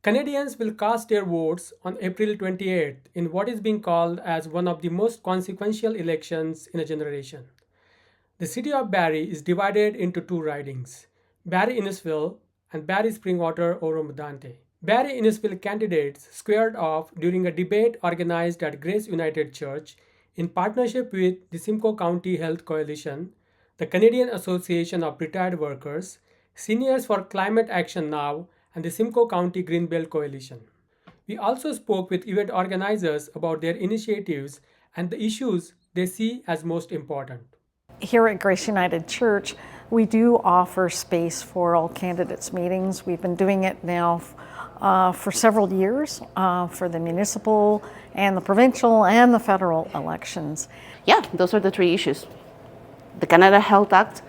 Canadians will cast their votes on April 28th in what is being called as one of the most consequential elections in a generation. The city of Barrie is divided into two ridings, Barrie Innisfil and Barrie Springwater Oro-Medonte. Barrie Innisfil candidates squared off during a debate organized at Grace United Church in partnership with the Simcoe County Health Coalition, the Canadian Association of Retired Workers, Seniors for Climate Action Now, and the Simcoe County Greenbelt Coalition. We also spoke with event organizers about their initiatives and the issues they see as most important. Here at Grace United Church, we do offer space for all candidates meetings. We've been doing it now for several years for the municipal and the provincial and the federal elections. Yeah, those are the three issues. The Canada Health Act,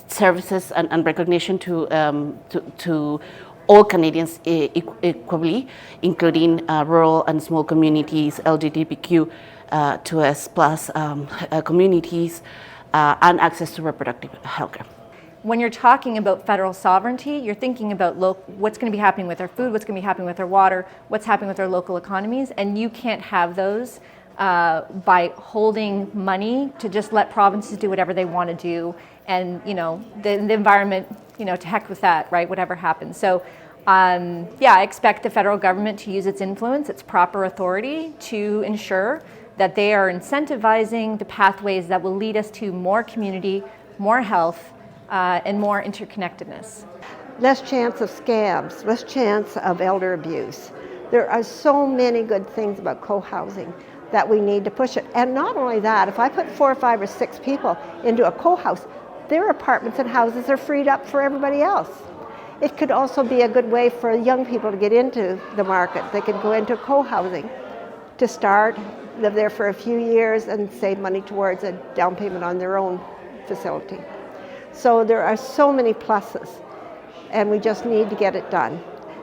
services and recognition to all Canadians equally, including rural and small communities, LGBTQ, 2S+ communities, and access to reproductive health care. When you're talking about federal sovereignty, you're thinking about what's going to be happening with our food, what's going to be happening with our water, what's happening with our local economies, and you can't have those by holding money to just let provinces do whatever they want to do, and the environment, to heck with that, right? Whatever happens. So, I expect the federal government to use its influence, its proper authority, to ensure that they are incentivizing the pathways that will lead us to more community, more health, and more interconnectedness. Less chance of scams, less chance of elder abuse. There are so many good things about co-housing that we need to push it. And not only that, if I put 4 or 5 or 6 people into a co-house, their apartments and houses are freed up for everybody else. It could also be a good way for young people to get into the market. They could go into co-housing to start, live there for a few years and save money towards a down payment on their own facility. So there are so many pluses, and we just need to get it done.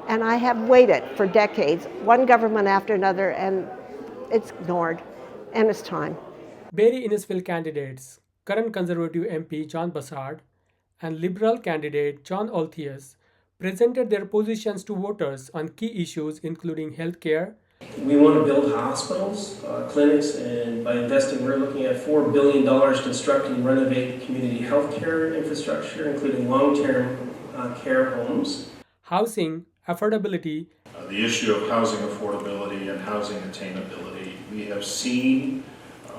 And I have waited for decades, one government after another, and it's ignored, and it's time. Barrie Innisfil candidates, current Conservative MP John Brassard and Liberal candidate John Olthuis, presented their positions to voters on key issues including healthcare. We want to build hospitals, clinics, and by investing, we're looking at $4 billion constructing and renovate community health care infrastructure, including long-term care homes. Housing, affordability. The issue of housing affordability and housing attainability. We have seen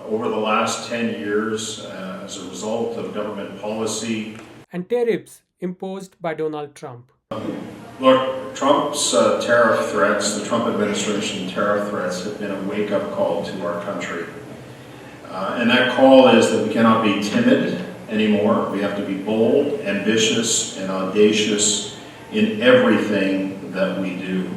over the last 10 years as a result of government policy. And tariffs imposed by Donald Trump. Look, Trump's tariff threats, the Trump administration tariff threats, have been a wake-up call to our country. And that call is that we cannot be timid anymore. We have to be bold, ambitious, and audacious in everything that we do.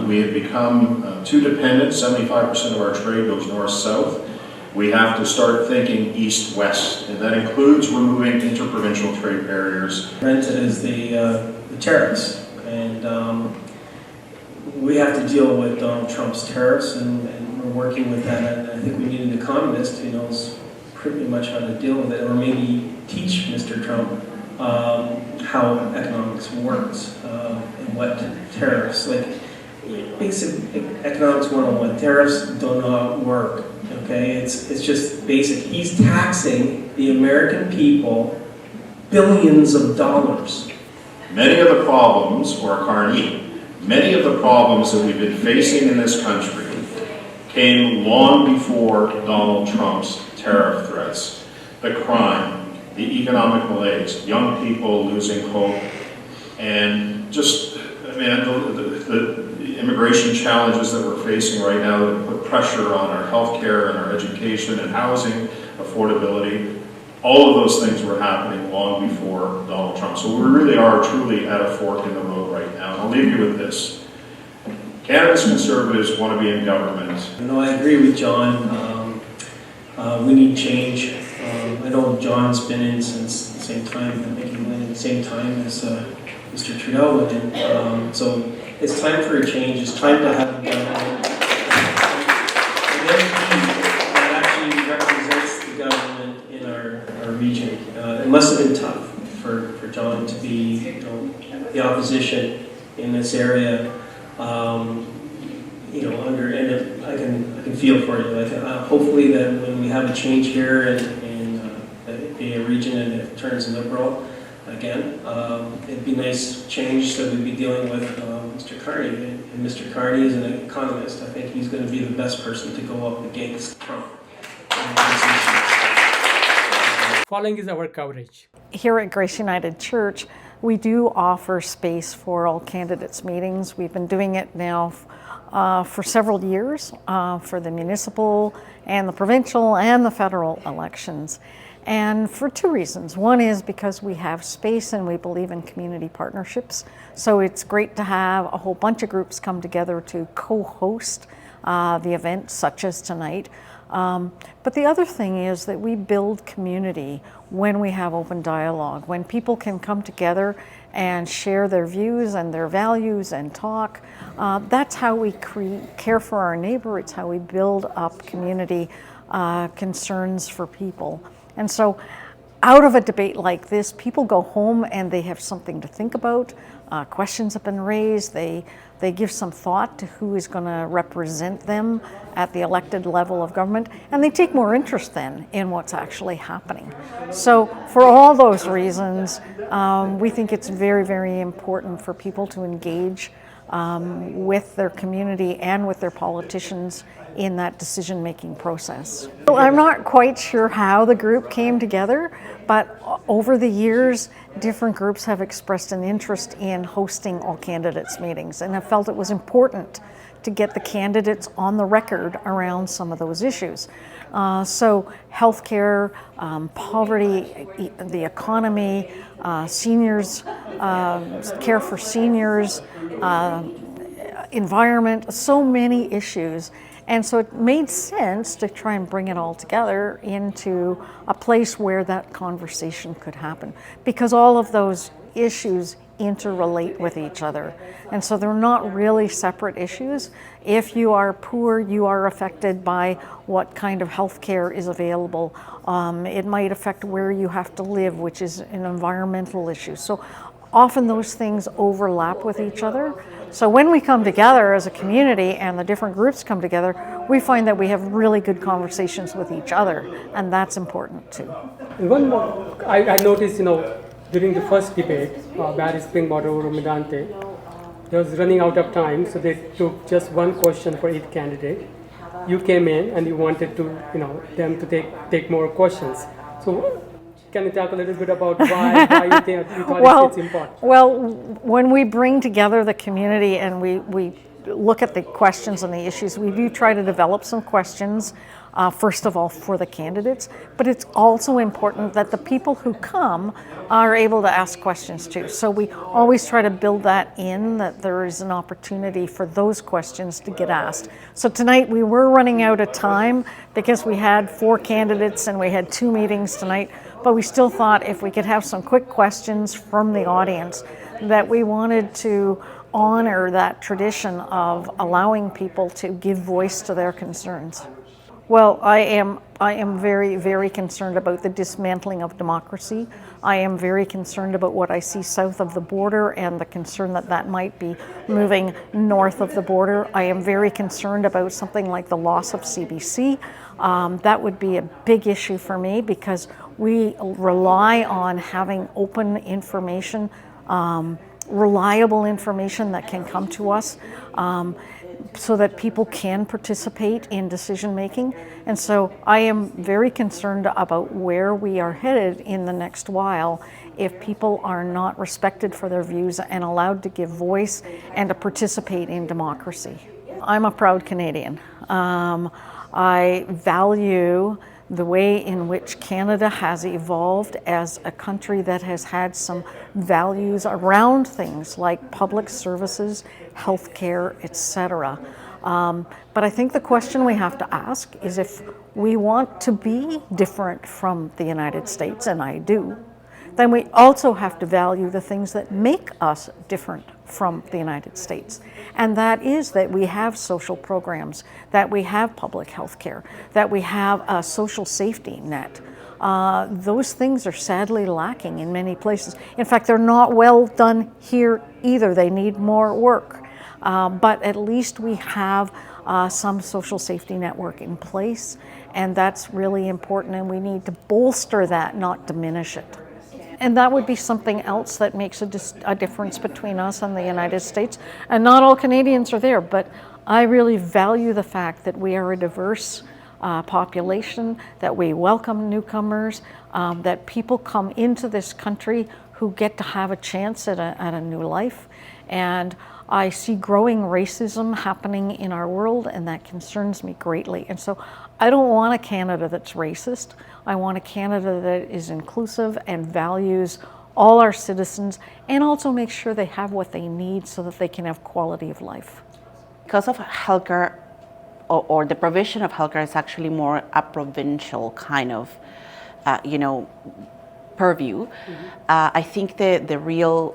We have become too dependent. 75% of our trade goes north-south. We have to start thinking east-west, and that includes removing interprovincial trade barriers. Rented is the tariffs, and we have to deal with Donald Trump's tariffs, and we're working with that. And I think we need an economist who knows pretty much how to deal with it, or maybe teach Mr. Trump how economics works and what tariffs, like basic economics 101. Tariffs do not work. Okay, it's just basic. He's taxing the American people billions of dollars. Many of the problems, or Carney, many of the problems that we've been facing in this country came long before Donald Trump's tariff threats. The crime, the economic malaise, young people losing hope, and just, the immigration challenges that we're facing right now that put pressure on our healthcare and our education and housing affordability. All of those things were happening long before Donald Trump. So we really are truly at a fork in the road right now. And I'll leave you with this. Canada's Conservatives want to be in government. No, I agree with John. We need change. I know John's been in since the same time. I think he went in the same time as Mr. Trudeau went in. So it's time for a change. It's time to have a government. An MP that actually represents the government in our region. It must have been tough for John to be the opposition in this area. You know, and I can feel for you. Hopefully that when we have a change here in the region and it turns liberal again, it'd be nice change that we'd be dealing with Mr. Carney. And Mr. Carney is an economist. I think he's going to be the best person to go up against Trump. Following is our coverage. Here at Grace United Church, we do offer space for all candidates' meetings. We've been doing it now for several years for the municipal and the provincial and the federal elections. And for two reasons. One is because we have space and we believe in community partnerships. So it's great to have a whole bunch of groups come together to co-host the event, such as tonight. But the other thing is that we build community when we have open dialogue, when people can come together and share their views and their values and talk. That's how we care for our neighbor. It's how we build up community concerns for people. And so out of a debate like this, people go home and they have something to think about. Questions have been raised. They give some thought to who is going to represent them at the elected level of government, and they take more interest then in what's actually happening. So for all those reasons, we think it's very, very important for people to engage with their community and with their politicians in that decision-making process. Well, I'm not quite sure how the group came together, but over the years, different groups have expressed an interest in hosting all candidates meetings and have felt it was important to get the candidates on the record around some of those issues. So healthcare, poverty, the economy, seniors, care for seniors, environment, so many issues. And so it made sense to try and bring it all together into a place where that conversation could happen, because all of those issues interrelate with each other. And so they're not really separate issues. If you are poor, you are affected by what kind of health care is available. It might affect where you have to live, which is an environmental issue. So often those things overlap with each other. So when we come together as a community and the different groups come together, we find that we have really good conversations with each other, and that's important too. And one more, I noticed, during the first debate, Barrie, Springwater, Medante, they was running out of time, so they took just one question for each candidate. You came in and you wanted to, them to take more questions. So can you talk a little bit about why you thought it's important? Well, when we bring together the community and we look at the questions and the issues, we do try to develop some questions, first of all, for the candidates, but it's also important that the people who come are able to ask questions too. So we always try to build that in, that there is an opportunity for those questions to get asked. So tonight we were running out of time because we had 4 candidates and we had 2 meetings tonight, but we still thought if we could have some quick questions from the audience, that we wanted to honor that tradition of allowing people to give voice to their concerns. Well, I am very, very concerned about the dismantling of democracy. I am very concerned about what I see south of the border and the concern that that might be moving north of the border. I am very concerned about something like the loss of CBC. That would be a big issue for me because we rely on having open information, reliable information that can come to us, so that people can participate in decision making. And so I am very concerned about where we are headed in the next while if people are not respected for their views and allowed to give voice and to participate in democracy. I'm a proud Canadian. I value the way in which Canada has evolved as a country that has had some values around things like public services, healthcare, etc. But I think the question we have to ask is if we want to be different from the United States, and I do, then we also have to value the things that make us different from the United States. And that is that we have social programs, that we have public health care, that we have a social safety net, Those things are sadly lacking in many places. In fact, they're not well done here either. They need more work. But at least we have some social safety network in place, and that's really important, and we need to bolster that, not diminish it. And that would be something else that makes a difference between us and the United States. And not all Canadians are there, but I really value the fact that we are a diverse population, that we welcome newcomers, that people come into this country who get to have a chance at a new life. And I see growing racism happening in our world, and that concerns me greatly. And so I don't want a Canada that's racist. I want a Canada that is inclusive and values all our citizens, and also make sure they have what they need so that they can have quality of life. Because of healthcare, or the provision of healthcare is actually more a provincial kind of, purview. I think the real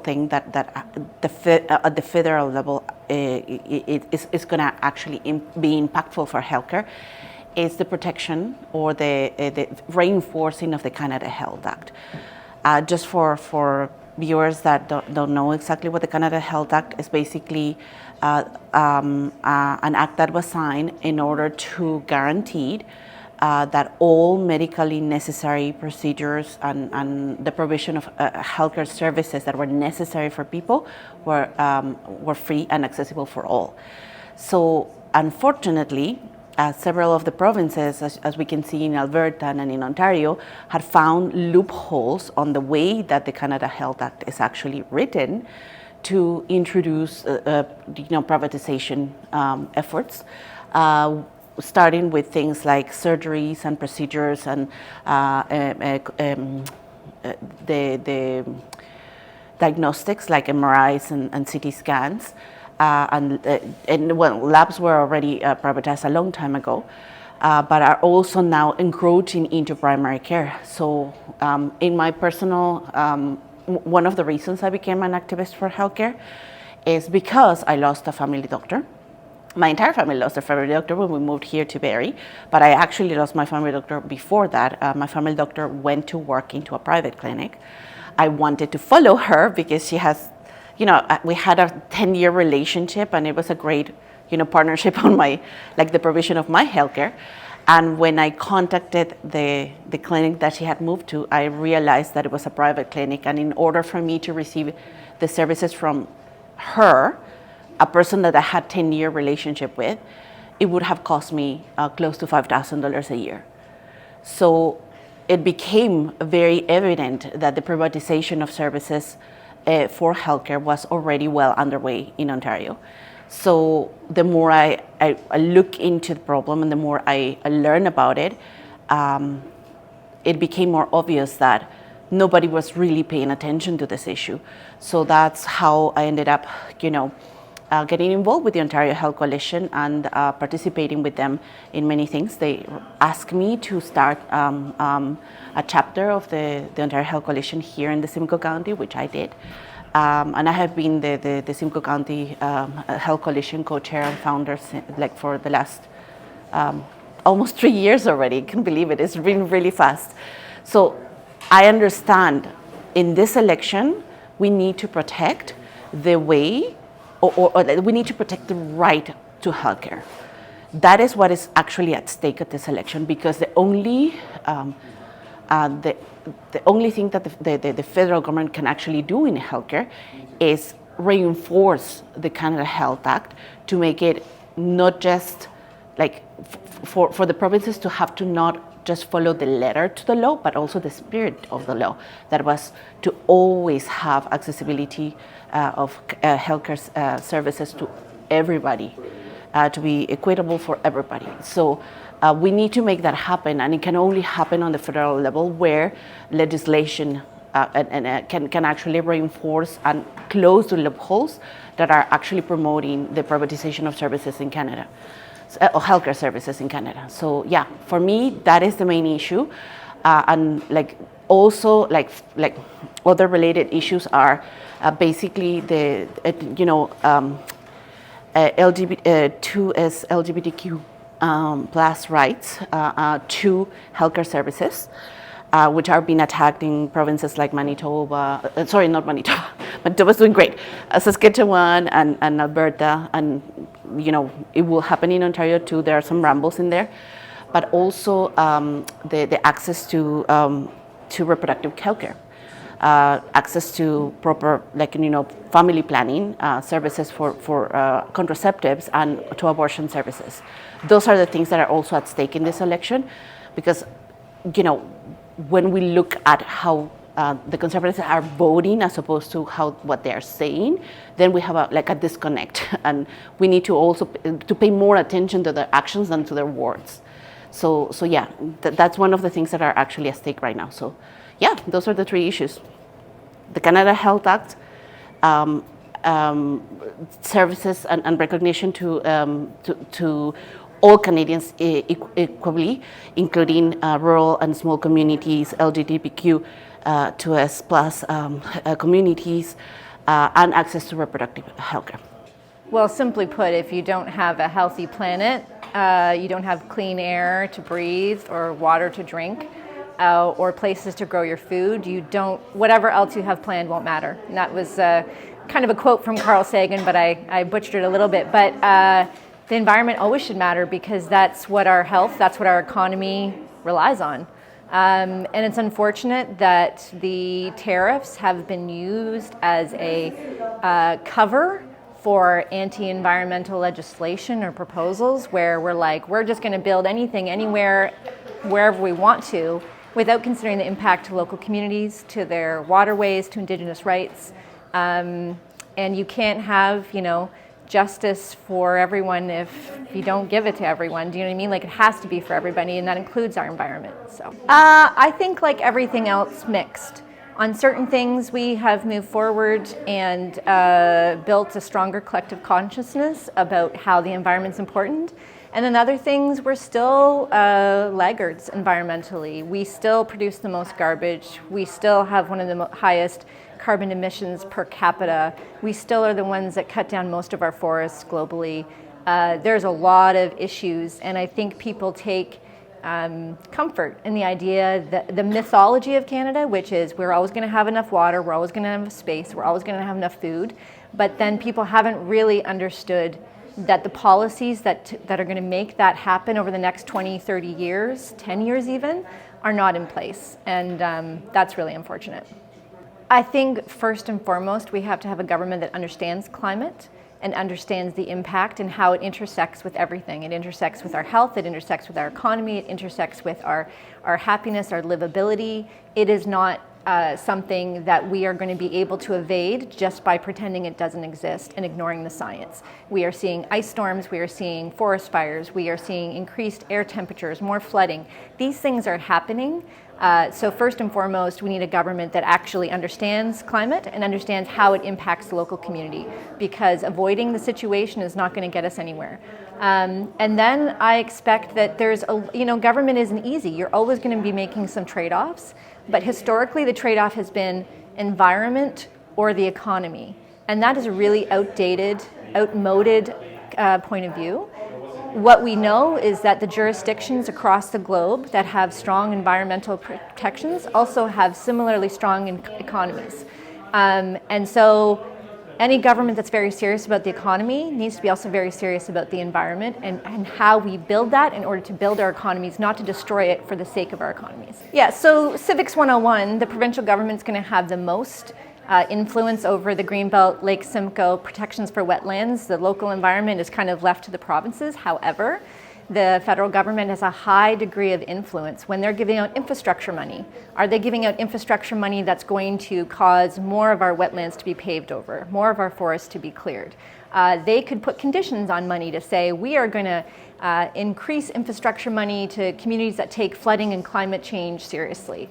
thing that at the federal level is going to actually be impactful for healthcare is the protection or the reinforcing of the Canada Health Act. Just for viewers that don't know exactly what the Canada Health Act is, basically an act that was signed in order to guarantee that all medically necessary procedures and the provision of healthcare services that were necessary for people were free and accessible for all. So unfortunately, several of the provinces, as we can see in Alberta and in Ontario, had found loopholes on the way that the Canada Health Act is actually written to introduce privatization efforts. Starting with things like surgeries and procedures and the diagnostics like MRIs and CT scans. Labs were already privatized a long time ago, but are also now encroaching into primary care. So in my personal, one of the reasons I became an activist for healthcare is because I lost a family doctor. My entire family lost their family doctor when we moved here to Barrie, but I actually lost my family doctor before that. My family doctor went to work into a private clinic. I wanted to follow her because she has, we had a 10-year relationship, and it was a great, partnership on the provision of my healthcare. And when I contacted the clinic that she had moved to, I realized that it was a private clinic, and in order for me to receive the services from her, a person that I had 10-year relationship with, it would have cost me close to $5,000 a year. So it became very evident that the privatization of services for healthcare was already well underway in Ontario. So the more I look into the problem and the more I learn about it, it became more obvious that nobody was really paying attention to this issue. So that's how I ended up, getting involved with the Ontario Health Coalition and participating with them in many things. They asked me to start a chapter of the Ontario Health Coalition here in the Simcoe County, which I did. And I have been the Simcoe County Health Coalition co-chair and founder for the last almost 3 years already. I can't believe it. It's been really fast. So I understand in this election, we need to protect the way or we need to protect the right to healthcare. That is what is actually at stake at this election, because the only thing that the federal government can actually do in healthcare is reinforce the Canada Health Act to make it not just for the provinces to have to not just follow the letter to the law, but also the spirit of the law, that was to always have accessibility of healthcare services to everybody, to be equitable for everybody. So we need to make that happen, and it can only happen on the federal level, where legislation can actually reinforce and close the loopholes that are actually promoting the privatization of services in Canada. Healthcare services in Canada. So yeah, for me, that is the main issue, and also other related issues are basically the LGBTQ plus rights to healthcare services, which are being attacked in provinces like Manitoba, not Manitoba, Manitoba's doing great, Saskatchewan and Alberta, and it will happen in Ontario too. There are some rambles in there, but also the access to reproductive healthcare. Access to proper, family planning services for contraceptives and to abortion services. Those are the things that are also at stake in this election, because, when we look at how the Conservatives are voting as opposed to what they are saying, then we have a disconnect, and we need to also to pay more attention to their actions than to their words. So yeah, that's one of the things that are actually at stake right now. So yeah, those are the three issues: the Canada Health Act, services and recognition to all Canadians equally, including rural and small communities, LGBTQ, 2S plus communities, and access to reproductive health care. Well, simply put, if you don't have a healthy planet, you don't have clean air to breathe or water to drink, or places to grow your food, whatever else you have planned won't matter. And that was kind of a quote from Carl Sagan, but I butchered it a little bit. But the environment always should matter, because that's what our health, that's what our economy relies on. And it's unfortunate that the tariffs have been used as a cover for anti-environmental legislation or proposals, where we're just going to build anything, anywhere, wherever we want to, without considering the impact to local communities, to their waterways, to Indigenous rights. And you can't have, justice for everyone if you don't give it to everyone. Do you know what I mean? It has to be for everybody, and that includes our environment. So I think, like everything else, mixed. On certain things, we have moved forward and built a stronger collective consciousness about how the environment's important. And in other things, we're still laggards environmentally. We still produce the most garbage. We still have one of the highest carbon emissions per capita. We still are the ones that cut down most of our forests globally. There's a lot of issues, and I think people take comfort in the idea that the mythology of Canada, which is we're always going to have enough water, we're always going to have space, we're always going to have enough food, but then people haven't really understood that the policies that are going to make that happen over the next 20, 30 years, 10 years even, are not in place, and that's really unfortunate. I think first and foremost, we have to have a government that understands climate and understands the impact and how it intersects with everything. It intersects with our health, it intersects with our economy, it intersects with our happiness, our livability. It is not something that we are going to be able to evade just by pretending it doesn't exist and ignoring the science. We are seeing ice storms, we are seeing forest fires, we are seeing increased air temperatures, more flooding. These things are happening. So first and foremost, we need a government that actually understands climate and understands how it impacts the local community, because avoiding the situation is not going to get us anywhere. And then I expect that government isn't easy. You're always going to be making some trade-offs, but historically the trade-off has been environment or the economy. And that is a really outmoded point of view. What we know is that the jurisdictions across the globe that have strong environmental protections also have similarly strong economies. And so any government that's very serious about the economy needs to be also very serious about the environment and how we build that in order to build our economies, not to destroy it for the sake of our economies. Yeah, so Civics 101, the provincial government's going to have the most influence over the Greenbelt, Lake Simcoe, protections for wetlands. The local environment is kind of left to the provinces. However, the federal government has a high degree of influence when they're giving out infrastructure money. Are they giving out infrastructure money that's going to cause more of our wetlands to be paved over, more of our forests to be cleared? They could put conditions on money to say, we are going to increase infrastructure money to communities that take flooding and climate change seriously.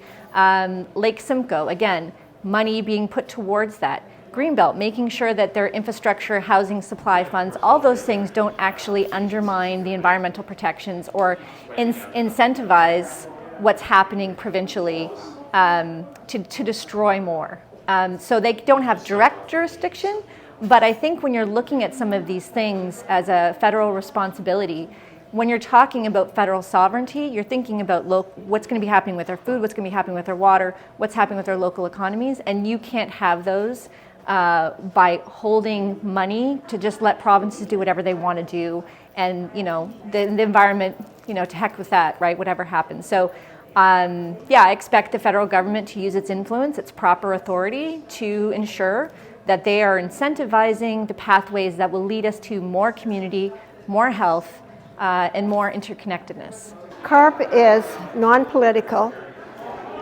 Lake Simcoe, again, money being put towards that. Greenbelt, making sure that their infrastructure, housing supply funds, all those things don't actually undermine the environmental protections or incentivize what's happening provincially to destroy more. So they don't have direct jurisdiction, but I think when you're looking at some of these things as a federal responsibility, when you're talking about federal sovereignty, you're thinking about what's going to be happening with our food, what's going to be happening with our water, what's happening with our local economies, and you can't have those by holding money to just let provinces do whatever they want to do, and the environment, to heck with that, right? Whatever happens. So, I expect the federal government to use its influence, its proper authority, to ensure that they are incentivizing the pathways that will lead us to more community, more health, and more interconnectedness. CARP is non-political,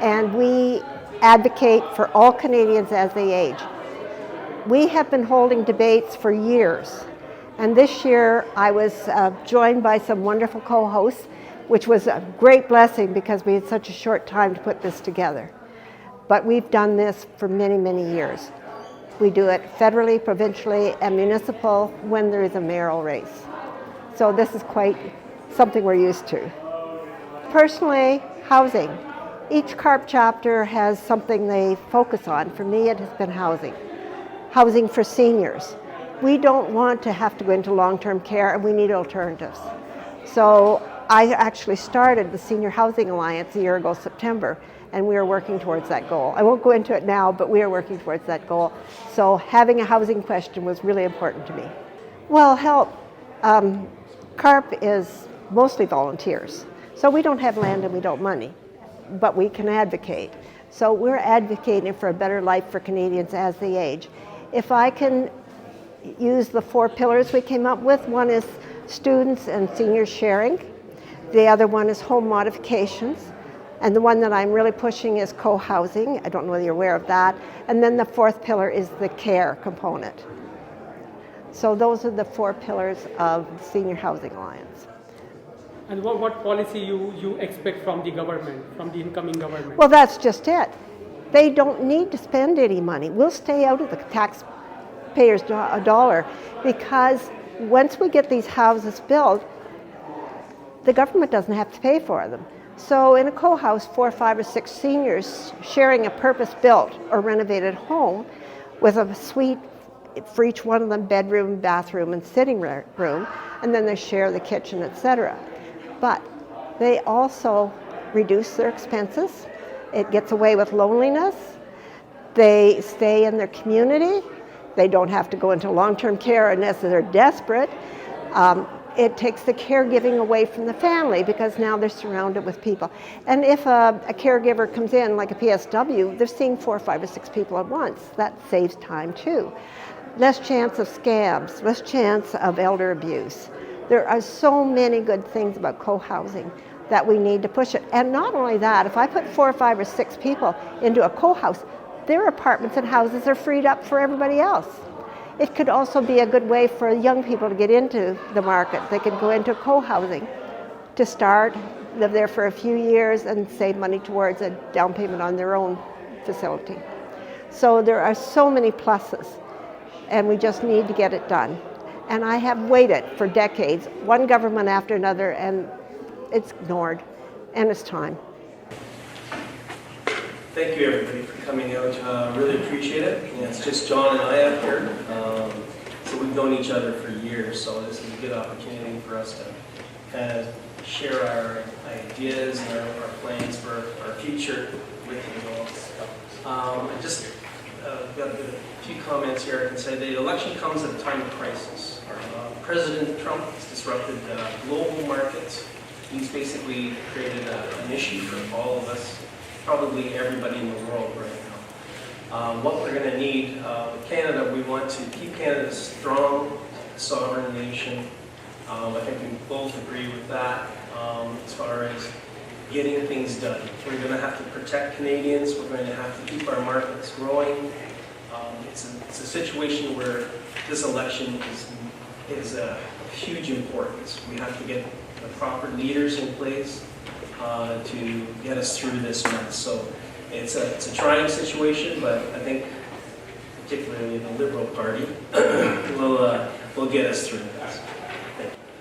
and we advocate for all Canadians as they age. We have been holding debates for years, and this year I was joined by some wonderful co-hosts, which was a great blessing because we had such a short time to put this together. But we've done this for many, many years. We do it federally, provincially, and municipal when there is a mayoral race. So this is quite something we're used to. Personally, housing. Each CARP chapter has something they focus on. For me, it has been housing. Housing for seniors. We don't want to have to go into long-term care, and we need alternatives. So I actually started the Senior Housing Alliance a year ago, September, and we are working towards that goal. I won't go into it now, but we are working towards that goal. So having a housing question was really important to me. Well, help. CARP is mostly volunteers. So we don't have land and we don't money, but we can advocate. So we're advocating for a better life for Canadians as they age. If I can use the 4 pillars we came up with, one is students and seniors sharing. The other one is home modifications. And the one that I'm really pushing is co-housing. I don't know whether you're aware of that. And then the 4th pillar is the care component. So those are the 4 pillars of the Senior Housing Alliance. And what policy you expect from the government, from the incoming government? Well, that's just it. They don't need to spend any money. We'll stay out of the taxpayers' dollar, because once we get these houses built, the government doesn't have to pay for them. So in a co-house, 4, 5, or 6 seniors sharing a purpose-built or renovated home with a suite for each one of them, bedroom, bathroom, and sitting room, and then they share the kitchen, etc. But they also reduce their expenses. It gets away with loneliness. They stay in their community. They don't have to go into long-term care unless they're desperate. It takes the caregiving away from the family because now they're surrounded with people. And if a caregiver comes in, like a PSW, they're seeing 4, 5, or 6 people at once. That saves time too. Less chance of scams, less chance of elder abuse. There are so many good things about co-housing that we need to push it. And not only that, if I put 4, 5, or 6 people into a co-house, their apartments and houses are freed up for everybody else. It could also be a good way for young people to get into the market. They could go into co-housing to start, live there for a few years, and save money towards a down payment on their own facility. So there are so many pluses, and we just need to get it done. And I have waited for decades, one government after another, and it's ignored, and it's time. Thank you, everybody, for coming out. Really appreciate it. And it's just John and I up here. So we've known each other for years, so this is a good opportunity for us to kind of share our ideas and our plans for our future with you all. I just got a few comments here. I can say the election comes at a time of crisis. President Trump has disrupted global markets. He's basically created an issue for all of us, probably everybody in the world right now. What we're going to need, Canada, we want to keep Canada a strong, sovereign nation. I think we both agree with that as far as getting things done. We're going to have to protect Canadians. We're going to have to keep our markets growing. It's a situation where this election is of huge importance. We have to get the proper leaders in place to get us through this mess. So it's a trying situation, but I think particularly the Liberal Party will get us through this.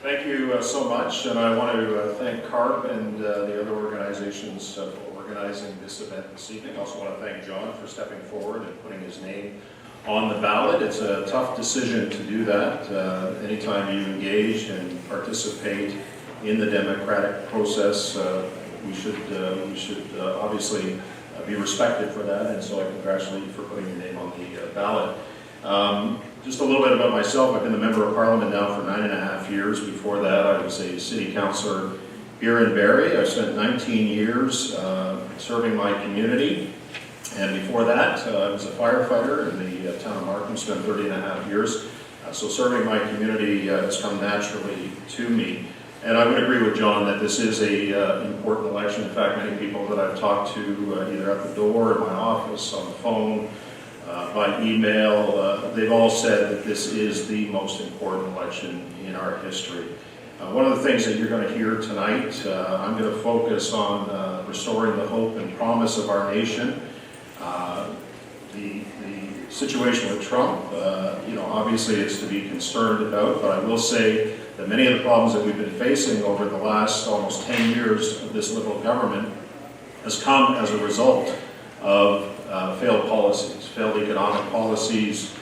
Thank you so much, and I want to thank CARP and the other organizations for organizing this event this evening. I also want to thank John for stepping forward and putting his name on the ballot. It's a tough decision to do that. Anytime you engage and participate in the democratic process. We should obviously be respected for that, and so I congratulate you for putting your name on the ballot. Just a little bit about myself. I've been a member of Parliament now for 9.5 years. Before that, I was a city councillor here in Barrie. I spent 19 years serving my community, and before that, I was a firefighter in the town of Markham, spent 30.5 years. So serving my community has come naturally to me. And I would agree with John that this is an important election. In fact, many people that I've talked to, either at the door, in my office, on the phone, by email, they've all said that this is the most important election in our history. One of the things that you're going to hear tonight, I'm going to focus on restoring the hope and promise of our nation. The situation with Trump, obviously it's to be concerned about, but I will say that many of the problems that we've been facing over the last almost 10 years of this Liberal government has come as a result of failed policies, failed economic policies,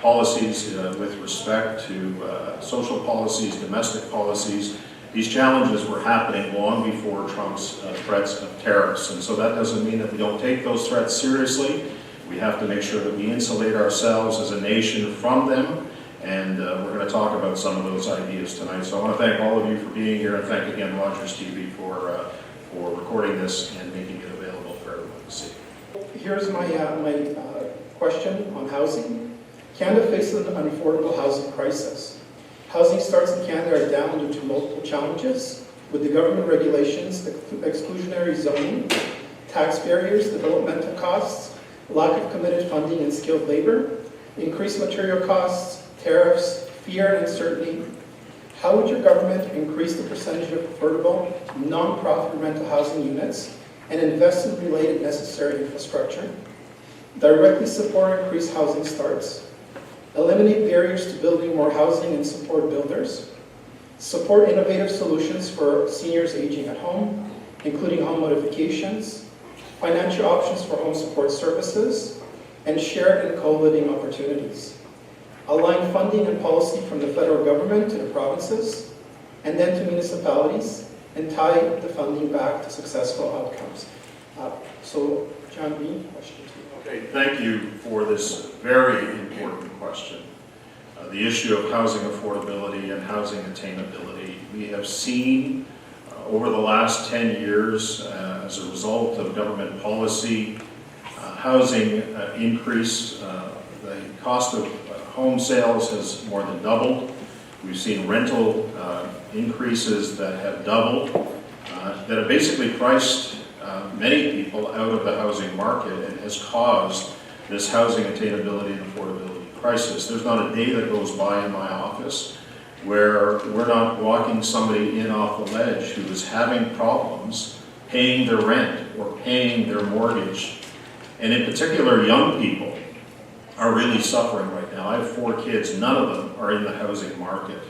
policies with respect to social policies, domestic policies. These challenges were happening long before Trump's threats of tariffs, and so that doesn't mean that we don't take those threats seriously. We have to make sure that we insulate ourselves as a nation from them, and we're going to talk about some of those ideas tonight. So I want to thank all of you for being here, and thank again Rogers TV for recording this and making it available for everyone to see. Here's my question on housing. Canada faces an unaffordable housing crisis. Housing starts in Canada are down due to multiple challenges, with the government regulations, exclusionary zoning, tax barriers, developmental costs, lack of committed funding and skilled labor, increased material costs, tariffs, fear and uncertainty. How would your government increase the percentage of affordable, non-profit rental housing units and invest in related necessary infrastructure? Directly support increased housing starts. Eliminate barriers to building more housing and support builders. Support innovative solutions for seniors aging at home, including home modifications, financial options for home support services, and shared and co-living opportunities. Align funding and policy from the federal government to the provinces, and then to municipalities, and tie the funding back to successful outcomes. So, John B., question to you. Okay, thank you for this very important question. The issue of housing affordability and housing attainability. We have seen over the last 10 years, as a result of government policy, housing increased. The cost of home sales has more than doubled. We've seen rental increases that have doubled, that have basically priced many people out of the housing market and has caused this housing attainability and affordability crisis. There's not a day that goes by in my office where we're not walking somebody in off the ledge who is having problems paying their rent or paying their mortgage. And in particular, young people are really suffering right now. I have 4 kids, none of them are in the housing market.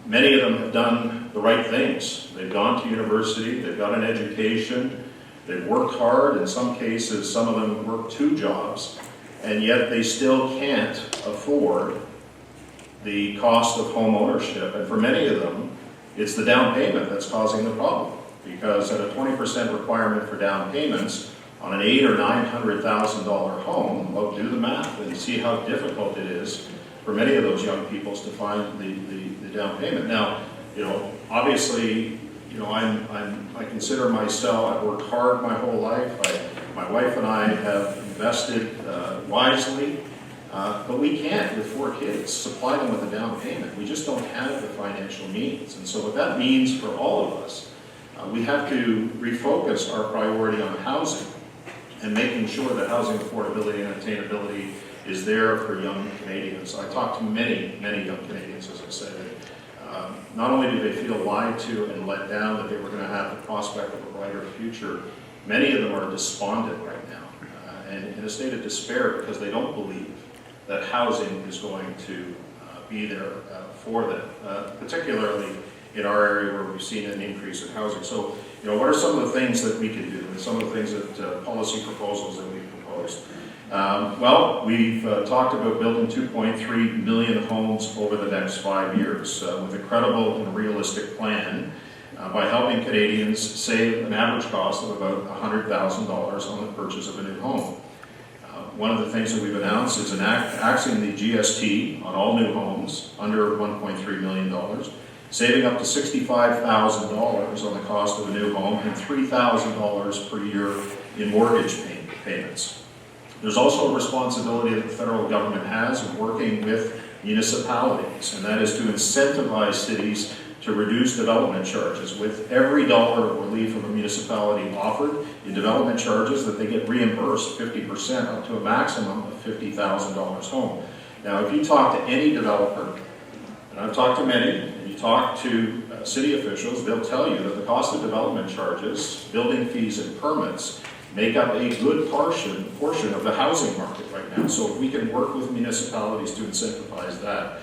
Many of them have done the right things. They've gone to university, they've got an education, they've worked hard. In some cases, some of them work 2 jobs, and yet they still can't afford the cost of home ownership. And for many of them, it's the down payment that's causing the problem. Because at a 20% requirement for down payments on an $800,000 or $900,000 home, well, do the math and see how difficult it is for many of those young people to find the down payment. Now, obviously, I consider myself, I've worked hard my whole life. My wife and I have invested wisely, but we can't, with 4 kids, supply them with a down payment. We just don't have the financial means. And so what that means for all of us, we have to refocus our priority on housing and making sure that housing affordability and attainability is there for young Canadians. I talked to many, many young Canadians, as I said. Not only do they feel lied to and let down that they were going to have the prospect of a brighter future, many of them are despondent right now and in a state of despair because they don't believe that housing is going to be there for them, particularly in our area where we've seen an increase in housing. So, what are some of the things that we can do and some of the things that policy proposals that we've proposed? Well, we've talked about building 2.3 million homes over the next 5 years with a credible and realistic plan by helping Canadians save an average cost of about $100,000 on the purchase of a new home. One of the things that we've announced is axing the GST on all new homes under $1.3 million, saving up to $65,000 on the cost of a new home and $3,000 per year in mortgage payments. There's also a responsibility that the federal government has of working with municipalities, and that is to incentivize cities to reduce development charges. With every dollar of relief of a municipality offered in development charges, that they get reimbursed 50% up to a maximum of $50,000 home. Now, if you talk to any developer, and I've talked to many, and you talk to city officials, they'll tell you that the cost of development charges, building fees and permits make up a good portion of the housing market right now. So if we can work with municipalities to incentivize that.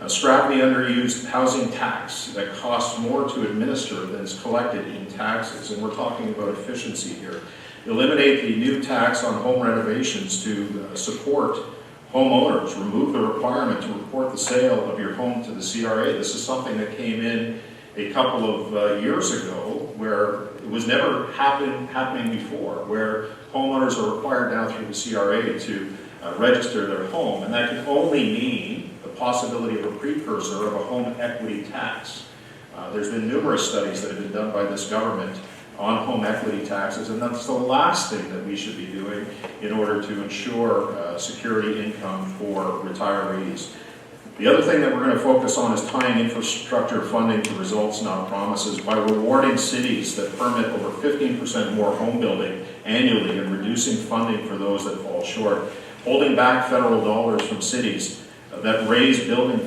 Scrap the underused housing tax that costs more to administer than is collected in taxes, and we're talking about efficiency here. Eliminate the new tax on home renovations to support homeowners. Remove the requirement to report the sale of your home to the CRA. This is something that came in a couple of years ago where it was never happening before, where homeowners are required now through the CRA to register their home, and that can only mean the possibility of a precursor of a home equity tax. There's been numerous studies that have been done by this government on home equity taxes, and that's the last thing that we should be doing in order to ensure security income for retirees. The other thing that we're going to focus on is tying infrastructure funding to results, not promises, by rewarding cities that permit over 15% more home building annually and reducing funding for those that fall short. Holding back federal dollars from cities that raise building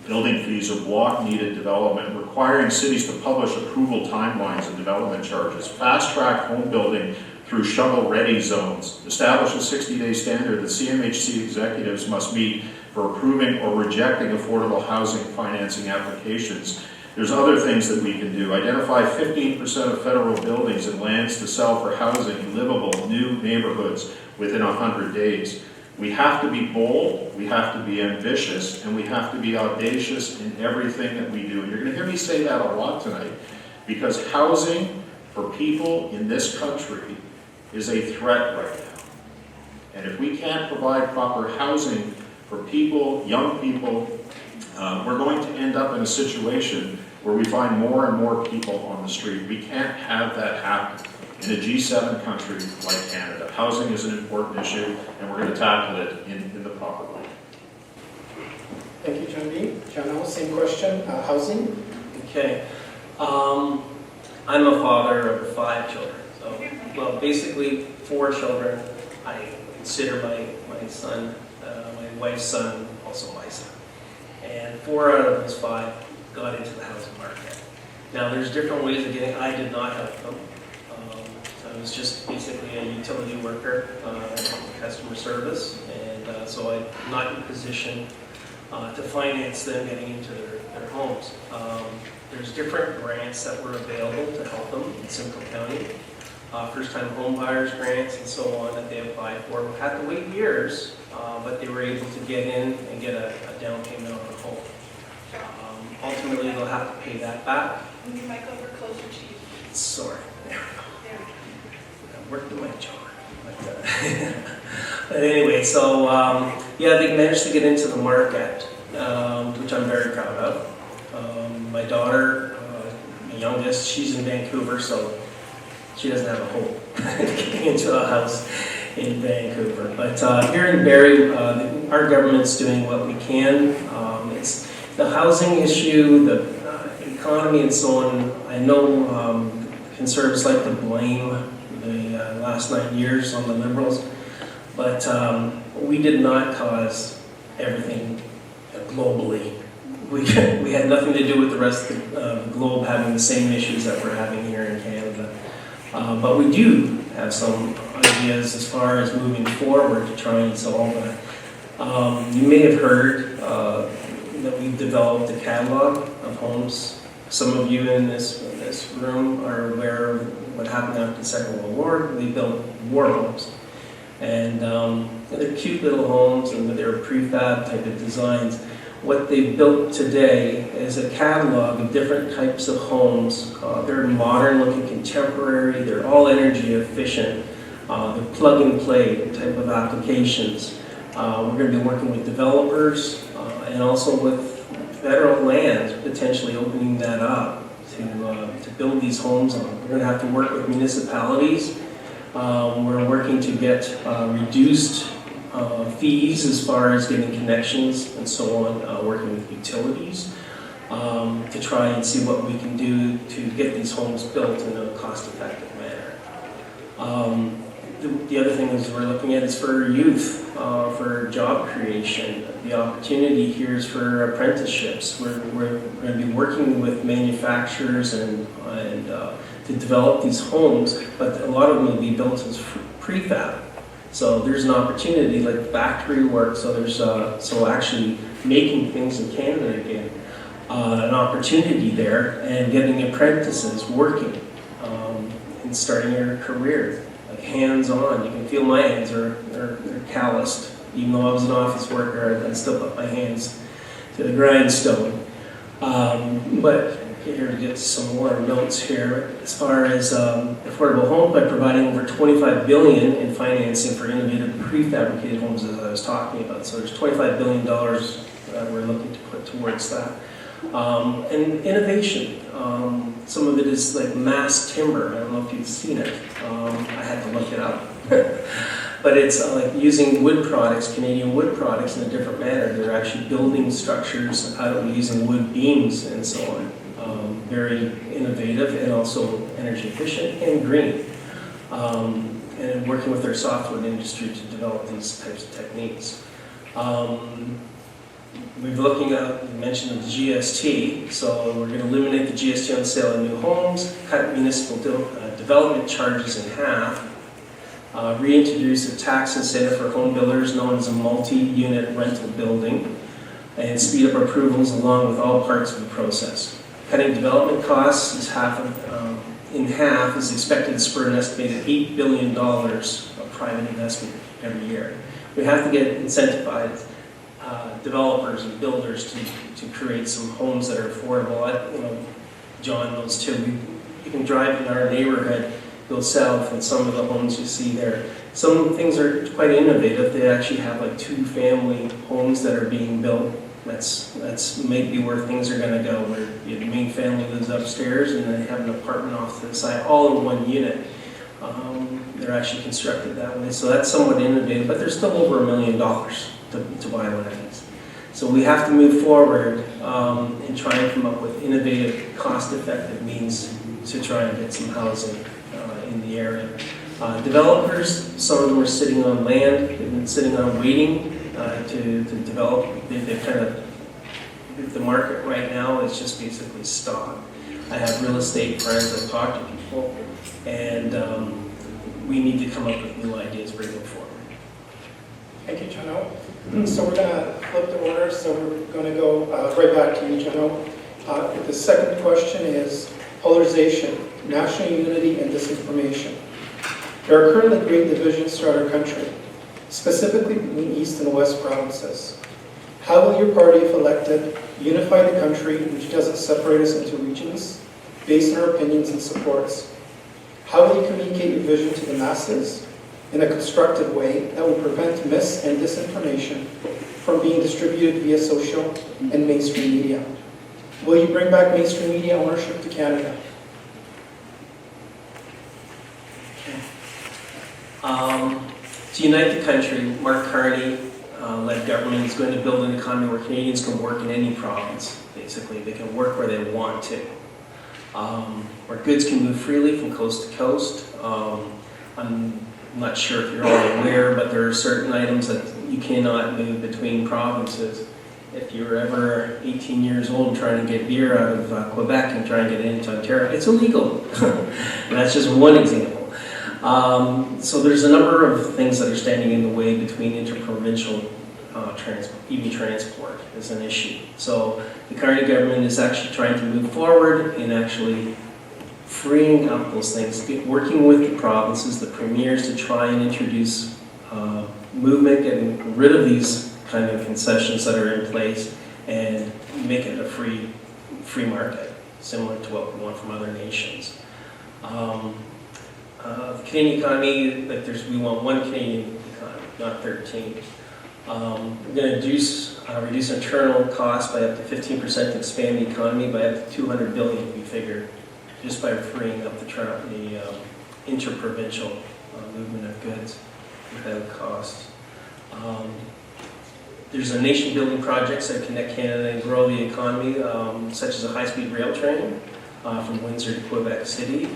fees or block needed development, requiring cities to publish approval timelines and development charges, fast-track home building through shovel-ready zones, establish a 60-day standard that CMHC executives must meet for approving or rejecting affordable housing financing applications. There's other things that we can do. Identify 15% of federal buildings and lands to sell for housing in livable new neighborhoods within 100 days. We have to be bold, we have to be ambitious, and we have to be audacious in everything that we do. And you're going to hear me say that a lot tonight, because housing for people in this country is a threat right now. And if we can't provide proper housing for people, young people, we're going to end up in a situation where we find more and more people on the street. We can't have that happen in a G7 country like Canada. Housing is an important issue, and we're going to tackle it in the proper way. Thank you, John B. John, same question, housing. Okay. I'm a father of 5 children. So, well, basically 4 children. I consider my son, my wife's son, also my son. And 4 out of those 5 got into the housing market. Now, there's different ways of getting. I did not help them. I was just basically a utility worker, customer service, and so I'm not in a position to finance them getting into their homes. There's different grants that were available to help them in Simcoe County, first-time home buyers grants and so on that they applied for. We had to wait years, but they were able to get in and get a down payment on a home. Ultimately, they'll have to pay that back. Move your mic over closer to you. Sorry. There we go. There we go. Worked my job. But anyway, so yeah, they managed to get into the market, which I'm very proud of. My daughter, my youngest, she's in Vancouver, so she doesn't have a home getting into a house in Vancouver. But here in Barrie, our government's doing what we can. It's the housing issue, the economy, and so on. I know Conservatives like to blame the last 9 years on the Liberals, but we did not cause everything globally. We had nothing to do with the rest of the globe having the same issues that we're having here in Canada. But we do have some ideas as far as moving forward to try and solve that. You may have heard that we've developed a catalog of homes. Some of you in this room are aware of what happened after the Second World War. We built war homes. And they're cute little homes, and they're prefab type of designs. What they've built today is a catalog of different types of homes. They're modern looking, contemporary, they're all energy efficient. They're plug and play type of applications. We're going to be working with developers and also with federal land, potentially opening that up to build these homes on. We're going to have to work with municipalities. We're working to get reduced fees as far as getting connections and so on, working with utilities to try and see what we can do to get these homes built in a cost-effective manner. The other thing is we're looking at is for youth, for job creation. The opportunity here is for apprenticeships. We're going to be working with manufacturers and to develop these homes, but a lot of them will be built as prefab. So there's an opportunity like factory work. So there's so actually making things in Canada again, an opportunity there, and getting apprentices working and starting their career. Hands-on. You can feel my hands are calloused. Even though I was an office worker, I still put my hands to the grindstone. But here to get some more notes here. As far as affordable home, by providing over $25 billion in financing for innovative prefabricated homes, as I was talking about. So there's $25 billion that we're looking to put towards that. And innovation. Some of it is like mass timber. I don't know if you've seen it. I had to look it up. But it's like using wood products, Canadian wood products, in a different manner. They're actually building structures out of using wood beams and so on. Very innovative and also energy efficient and green. And working with their software industry to develop these types of techniques. We're looking at, you mentioned the GST, so we're going to eliminate the GST on sale of new homes, cut municipal development charges in half, reintroduce a tax incentive for home builders known as a multi-unit rental building, and speed up approvals along with all parts of the process. Cutting development costs is in half is expected to spur an estimated $8 billion of private investment every year. We have to get incentivized developers and builders to create some homes that are affordable. John knows too. You can drive in our neighborhood, go south, and some of the homes you see there. Some things are quite innovative. They actually have like 2-family homes that are being built. That's maybe where things are going to go, where the main family lives upstairs and they have an apartment off to the side, all in one unit. They're actually constructed that way, so that's somewhat innovative. But there's still over $1 million to buy land. So we have to move forward and try and come up with innovative, cost-effective means to try and get some housing in the area. Developers, some of them are sitting on land. They've been sitting on waiting to develop. They've kind of, the market right now is just basically stock. I have real estate friends that talk to people, and we need to come up with new ideas bringing forward. Thank you, John. So we're going to flip the order, so we're going to go right back to you, John. The second question is polarization, national unity, and disinformation. There are currently great divisions throughout our country, specifically between East and West provinces. How will your party, if elected, unify the country which doesn't separate us into regions based on our opinions and supports? How will you communicate your vision to the masses in a constructive way that will prevent mis- and disinformation from being distributed via social and mainstream media? Will you bring back mainstream media ownership to Canada? To unite the country, Mark Carney-led government is going to build an economy where Canadians can work in any province, basically. They can work where they want to. Where goods can move freely from coast to coast. I'm not sure if you're all aware, but there are certain items that you cannot move between provinces. If you're ever 18 years old and trying to get beer out of Quebec and trying to get it into Ontario, it's illegal. And that's just one example. So there's a number of things that are standing in the way between interprovincial EV transport is an issue. So the Carney government is actually trying to move forward in actually freeing up those things, working with the provinces, the premiers, to try and introduce movement, getting rid of these kind of concessions that are in place and make it a free market, similar to what we want from other nations. The Canadian economy, like we want one Canadian economy, not 13. We're going to reduce internal costs by up to 15%, expand the economy by up to $200 billion, we figure, just by freeing up the interprovincial movement of goods without cost. There's a nation-building projects that connect Canada and grow the economy, such as a high-speed rail train from Windsor to Quebec City.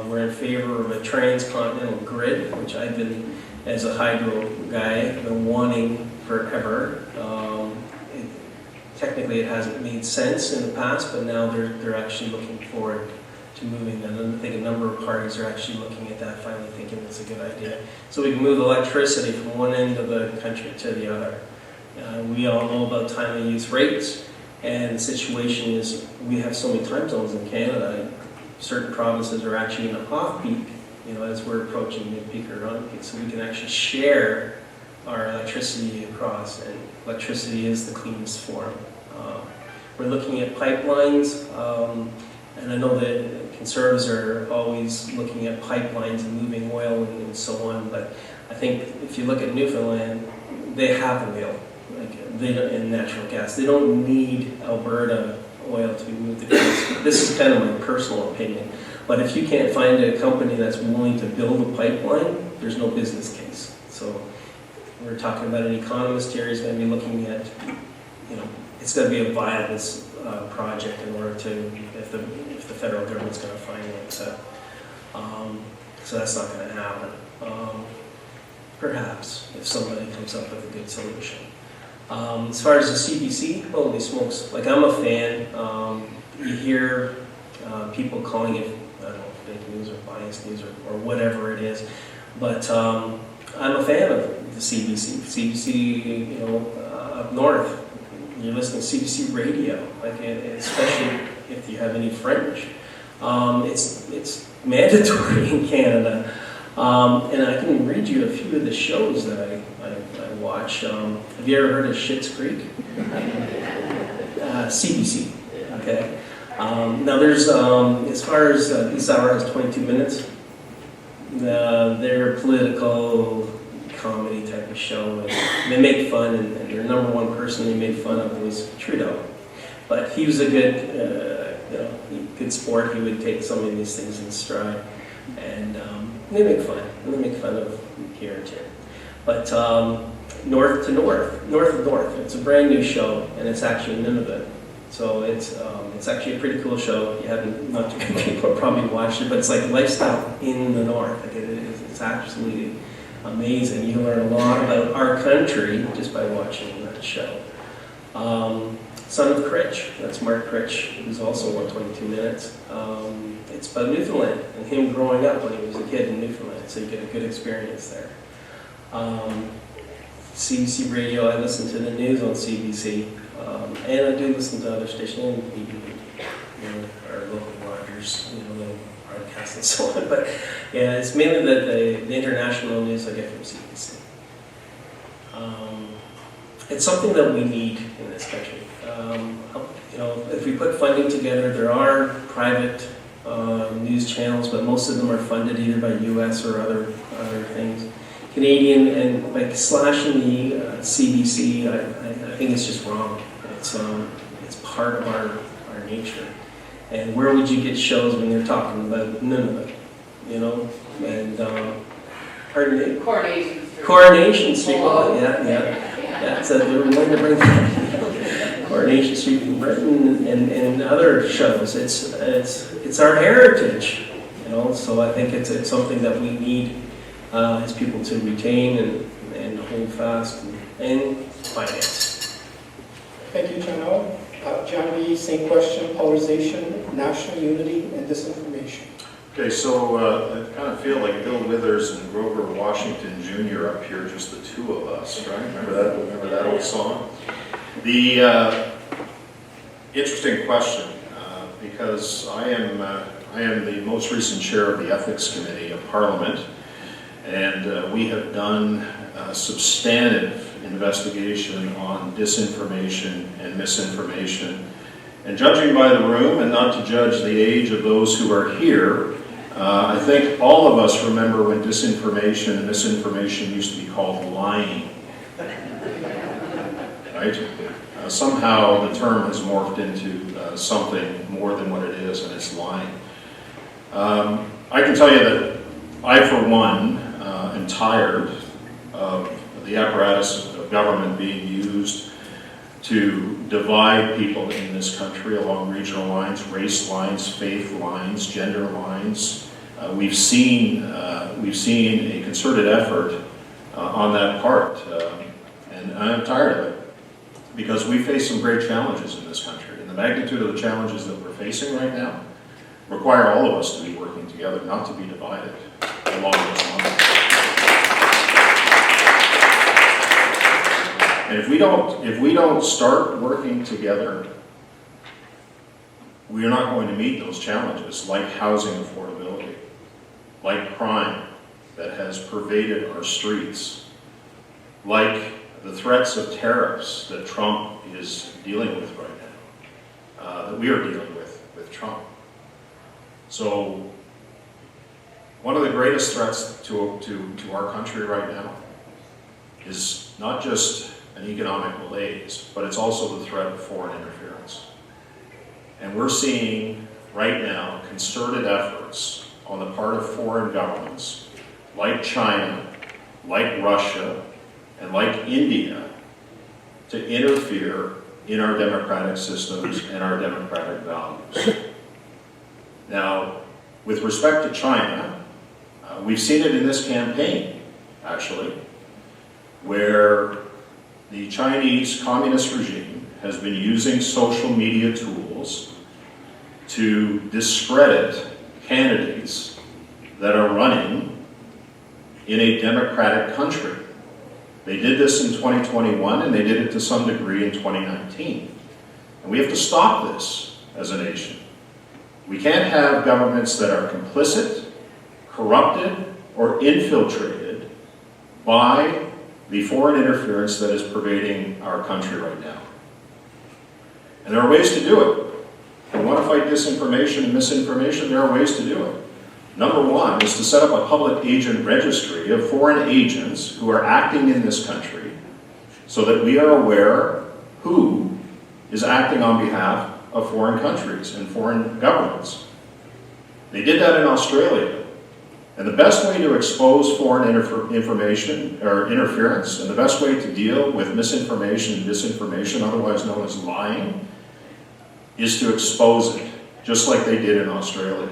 We're in favor of a transcontinental grid, which I've been, as a hydro guy, been wanting forever. Technically, it hasn't made sense in the past, but now they're actually looking forward to moving that. And I think a number of parties are actually looking at that, finally thinking it's a good idea. So we can move electricity from one end of the country to the other. We all know about time of use rates, and the situation is we have so many time zones in Canada. Certain provinces are actually in a off-peak, as we're approaching mid-peak or on-peak, so we can actually share our electricity across, and electricity is the cleanest form. We're looking at pipelines, and I know that Conservatives are always looking at pipelines and moving oil and so on, but I think if you look at Newfoundland, they have oil, and natural gas. They don't need Alberta oil to be moved across. This is kind of my personal opinion. But if you can't find a company that's willing to build a pipeline, there's no business case. So we're talking about an economist here. He's going to be looking at, it's going to be a viable project in order to, if the federal government's going to finance it. So that's not going to happen. Perhaps, if somebody comes up with a good solution. As far as the CBC, holy smokes, I'm a fan. You hear people calling it, I don't know, fake news or biased news or whatever it is, but I'm a fan of the CBC. CBC, up north, you're listening to CBC radio, especially if you have any French. It's mandatory in Canada. And I can read you a few of the shows that I watch. Have you ever heard of Schitt's Creek? CBC, okay. Now there's, as far as this hour has 22 minutes, they're a political comedy type of show. And they make fun, and their number one person they made fun of was Trudeau. But he was a good sport. He would take some of these things in stride. And they make fun. And they make fun of here and there. But north to north, north of north. It's a brand new show, and it's actually in Innisfil. So it's actually a pretty cool show. You haven't, not too many people have probably watched it, but it's like lifestyle in the north. It's absolutely amazing. You learn a lot about our country just by watching that show. Son of Critch, that's Mark Critch, who's also 122 minutes. It's about Newfoundland and him growing up when he was a kid in Newfoundland, so you get a good experience there. CBC radio, I listen to the news on CBC, and I do listen to other stations, and our local Rogers, little broadcasts and so on. But yeah, it's mainly the international news I get from CBC. It's something that we need in this country. If we put funding together, there are private news channels, but most of them are funded either by U.S. or other things. Canadian, and slashing the CBC, I think it's just wrong. It's part of our nature. And where would you get shows when they're talking about none of it? And pardon me? Coronation Street. Coronation Street. Oh, yeah. So they were going to bring that Coronation Street in Britain and other shows. It's our heritage, So I think it's something that we need as people to retain and hold fast and finance. Thank you, John. John B., same question, polarization, national unity, and disinformation. Okay, so I kind of feel like Bill Withers and Grover Washington Jr. up here, just the two of us, right? Remember that old song? The interesting question, because I am the most recent chair of the Ethics Committee of Parliament, and we have done a substantive investigation on disinformation and misinformation. And judging by the room, and not to judge the age of those who are here, I think all of us remember when disinformation and misinformation used to be called lying. Right? Somehow the term has morphed into something more than what it is, and it's lying. I can tell you that I, for one, am tired of the apparatus of government being used to divide people in this country along regional lines, race lines, faith lines, gender lines. We've seen a concerted effort on that part, and I'm tired of it because we face some great challenges in this country, and the magnitude of the challenges that we're facing right now require all of us to be working together, not to be divided along those lines. And if we don't start working together, we are not going to meet those challenges, like housing affordability, like crime that has pervaded our streets, like the threats of tariffs that Trump is dealing with right now, that we are dealing with Trump. So one of the greatest threats to our country right now is not just an economic malaise, but it's also the threat of foreign interference. And we're seeing right now concerted efforts on the part of foreign governments like China, like Russia, and like India to interfere in our democratic systems and our democratic values. Now, with respect to China, we've seen it in this campaign, actually, where the Chinese communist regime has been using social media tools to discredit candidates that are running in a democratic country. They did this in 2021, and they did it to some degree in 2019. And we have to stop this as a nation. We can't have governments that are complicit, corrupted, or infiltrated by the foreign interference that is pervading our country right now. And there are ways to do it. If we want to fight disinformation and misinformation, there are ways to do it. Number one is to set up a public agent registry of foreign agents who are acting in this country so that we are aware who is acting on behalf of foreign countries and foreign governments. They did that in Australia. And the best way to expose foreign information or interference, and the best way to deal with misinformation and disinformation, otherwise known as lying, is to expose it, just like they did in Australia.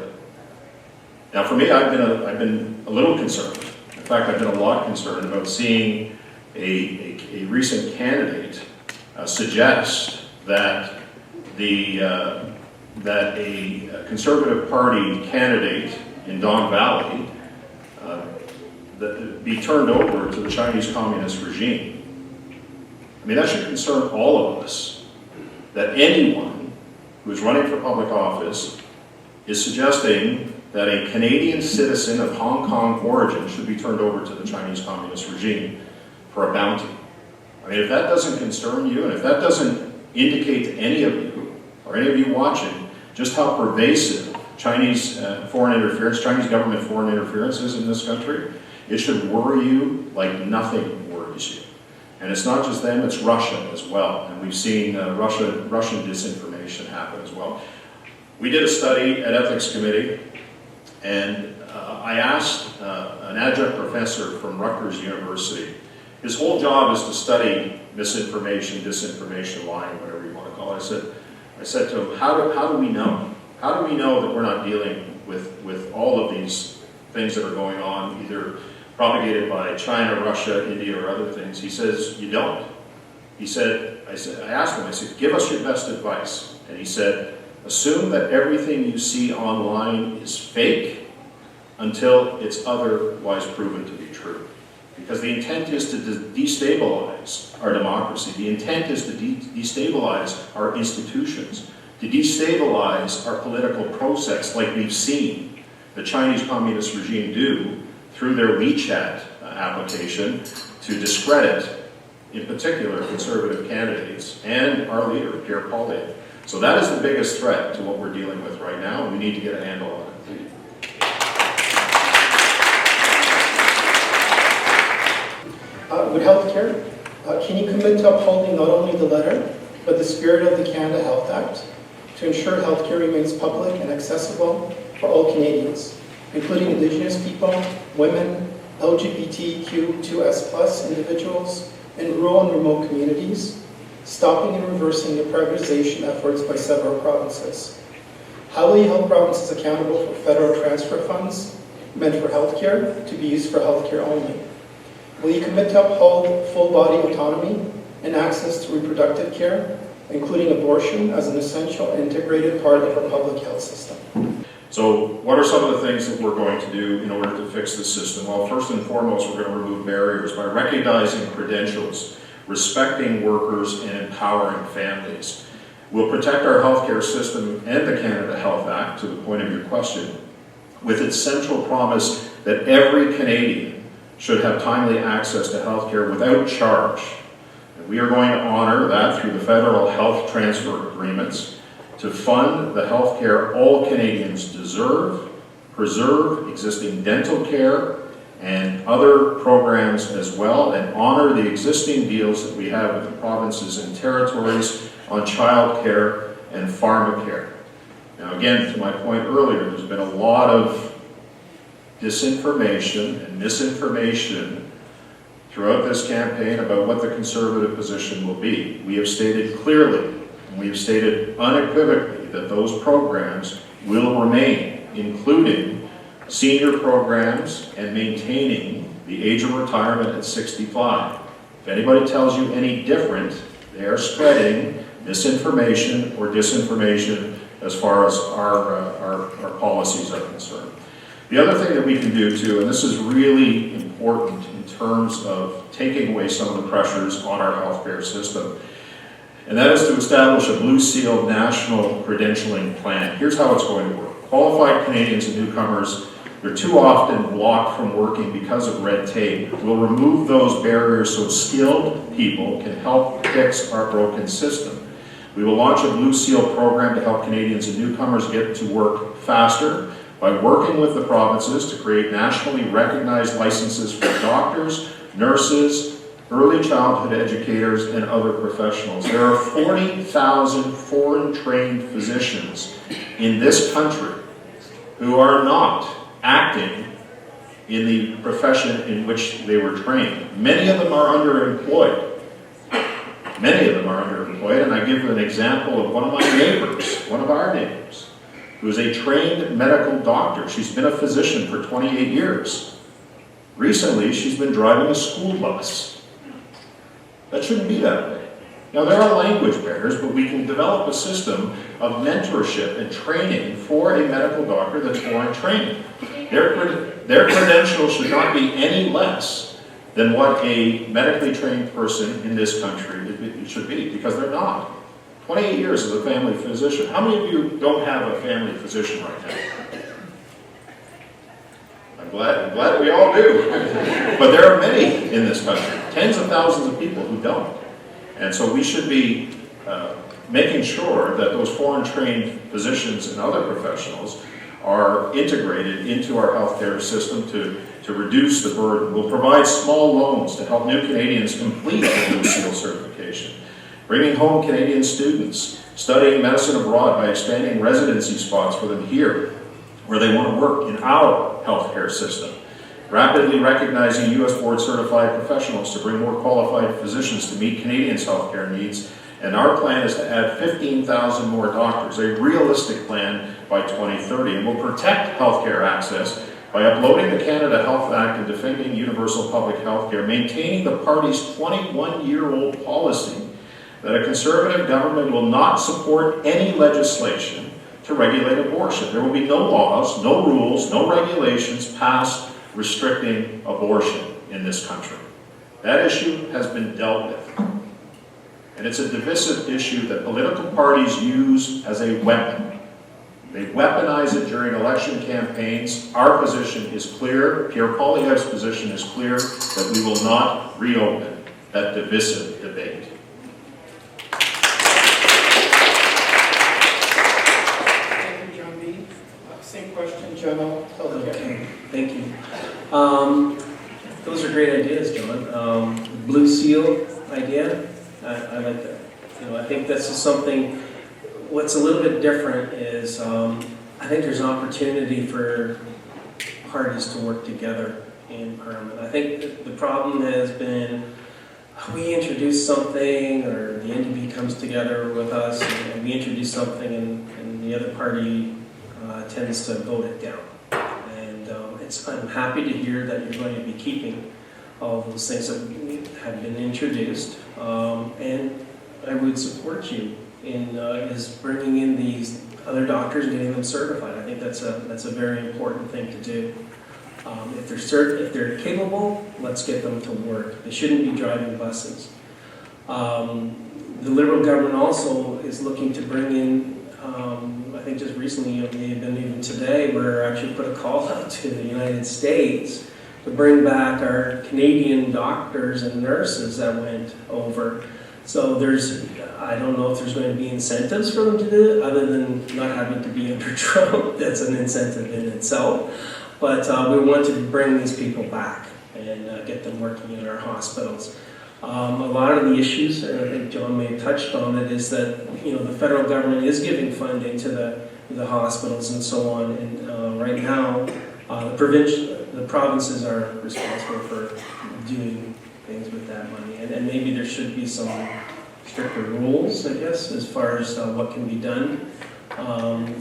Now, for me, I've been a little concerned. In fact, I've been a lot concerned about seeing a recent candidate suggest that that a Conservative Party candidate in Don Valley that be turned over to the Chinese Communist regime. I mean, that should concern all of us, that anyone who is running for public office is suggesting that a Canadian citizen of Hong Kong origin should be turned over to the Chinese Communist regime for a bounty. I mean, if that doesn't concern you, and if that doesn't indicate to any of you, or any of you watching, just how pervasive Chinese foreign interference, Chinese government foreign interference is in this country, it should worry you like nothing worries you. And it's not just them, it's Russia as well. And we've seen Russian disinformation happen as well. We did a study at Ethics Committee, and I asked an adjunct professor from Rutgers University. His whole job is to study misinformation, disinformation, lying, whatever you want to call it. I said to him, how do we know? How do we know that we're not dealing with all of these things that are going on, either propagated by China, Russia, India, or other things? He says, you don't. I asked him, give us your best advice. And he said, assume that everything you see online is fake until it's otherwise proven to be true. Because the intent is to destabilize our democracy. The intent is to destabilize our institutions, to destabilize our political process, like we've seen the Chinese Communist regime do through their WeChat application to discredit, in particular, conservative candidates and our leader, Pierre Poilievre. So that is the biggest threat to what we're dealing with right now, and we need to get a handle on it. With healthcare, can you commit to upholding not only the letter, but the spirit of the Canada Health Act to ensure healthcare remains public and accessible for all Canadians, including Indigenous people, women, LGBTQ2S+ individuals, and rural and remote communities, stopping and reversing the privatization efforts by several provinces? How will you hold provinces accountable for federal transfer funds meant for healthcare to be used for healthcare only? Will you commit to uphold full body autonomy and access to reproductive care, including abortion as an essential integrated part of our public health system? So what are some of the things that we're going to do in order to fix this system? Well, first and foremost, we're going to remove barriers by recognizing credentials, respecting workers, and empowering families. We'll protect our healthcare system and the Canada Health Act, to the point of your question, with its central promise that every Canadian should have timely access to healthcare without charge. And we are going to honor that through the federal health transfer agreements to fund the healthcare all Canadians deserve, preserve existing dental care and other programs as well, and honor the existing deals that we have with the provinces and territories on child care and pharmacare. Now again, to my point earlier, there's been a lot of disinformation and misinformation throughout this campaign about what the Conservative position will be. We have stated clearly, and we have stated unequivocally, that those programs will remain, including senior programs and maintaining the age of retirement at 65. If anybody tells you any different, they are spreading misinformation or disinformation as far as our policies are concerned. The other thing that we can do too, and this is really important in terms of taking away some of the pressures on our healthcare system, and that is to establish a Blue Seal national credentialing plan. Here's how it's going to work. Qualified Canadians and newcomers, they're too often blocked from working because of red tape. We'll remove those barriers so skilled people can help fix our broken system. We will launch a Blue Seal program to help Canadians and newcomers get to work faster by working with the provinces to create nationally recognized licenses for doctors, nurses, early childhood educators, and other professionals. There are 40,000 foreign-trained physicians in this country who are not acting in the profession in which they were trained. Many of them are underemployed. Many of them are underemployed, and I give an example of one of my neighbors, one of our neighbors, who is a trained medical doctor. She's been a physician for 28 years. Recently, she's been driving a school bus. That shouldn't be that way. Now, there are language barriers, but we can develop a system of mentorship and training for a medical doctor that's foreign trained. Their credentials should not be any less than what a medically trained person in this country should be, because they're not. 28 years as a family physician. How many of you don't have a family physician right now? I'm glad we all do. But there are many in this country, tens of thousands of people who don't. And so we should be making sure that those foreign trained physicians and other professionals are integrated into our healthcare system to reduce the burden. We'll provide small loans to help new Canadians complete the Blue Seal certification. Bringing home Canadian students studying medicine abroad by expanding residency spots for them here, where they want to work in our healthcare system. Rapidly recognizing U.S. board certified professionals to bring more qualified physicians to meet Canadians' healthcare needs. And our plan is to add 15,000 more doctors, a realistic plan by 2030. And we'll protect healthcare access by uploading the Canada Health Act and defending universal public healthcare, maintaining the party's 21-year-old policy that a Conservative government will not support any legislation to regulate abortion. There will be no laws, no rules, no regulations passed restricting abortion in this country. That issue has been dealt with. And it's a divisive issue that political parties use as a weapon. They weaponize it during election campaigns. Our position is clear, Pierre Poilievre's position is clear, that we will not reopen that divisive debate. Thank you, John B. Same question, John Olthuis. Okay, thank you. Those are great ideas, John. Blue seal idea, I like that. I think this is something. What's a little bit different is I think there's an opportunity for parties to work together in Parliament. I think the problem has been we introduce something, or the NDP comes together with us, and we introduce something, and the other party tends to vote it down. And I'm happy to hear that you're going to be keeping all of those things that have been introduced, and I would support you in is bringing in these other doctors and getting them certified. I think that's a very important thing to do. If they're capable, let's get them to work. They shouldn't be driving buses. The Liberal government also is looking to bring in, I think just recently, it may have been even today, where actually put a call out to the United States to bring back our Canadian doctors and nurses that went over. So I don't know if there's going to be incentives for them to do it, other than not having to be under Trump. That's an incentive in itself. But we want to bring these people back and get them working in our hospitals. A lot of the issues, and I think John may have touched on it, is that the federal government is giving funding to the hospitals and so on. And right now, the provinces are responsible for doing things with that money, and maybe there should be some stricter rules, I guess, as far as what can be done.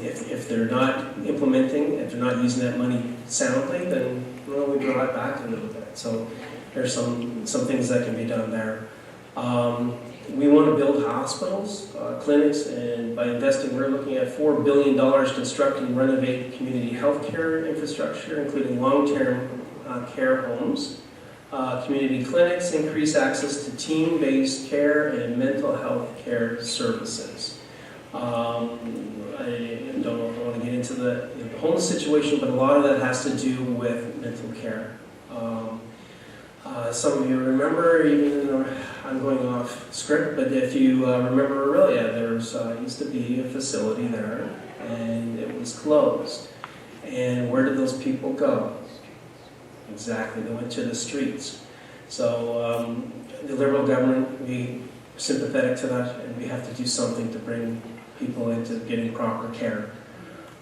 If they're not implementing, if they're not using that money soundly, then we draw it back a little bit. So there's some things that can be done there. We want to build hospitals, clinics, and by investing, we're looking at $4 billion construct and renovate community health care infrastructure, including long-term care homes, community clinics, increase access to team-based care and mental health care services. I don't know if I want to get into the homeless situation, but a lot of that has to do with mental care. Some of you remember, I'm going off script, but if you remember Aurelia, there used to be a facility there, and it was closed. And where did those people go? Exactly, they went to the streets. So the Liberal government, we are sympathetic to that, and we have to do something to bring people into getting proper care.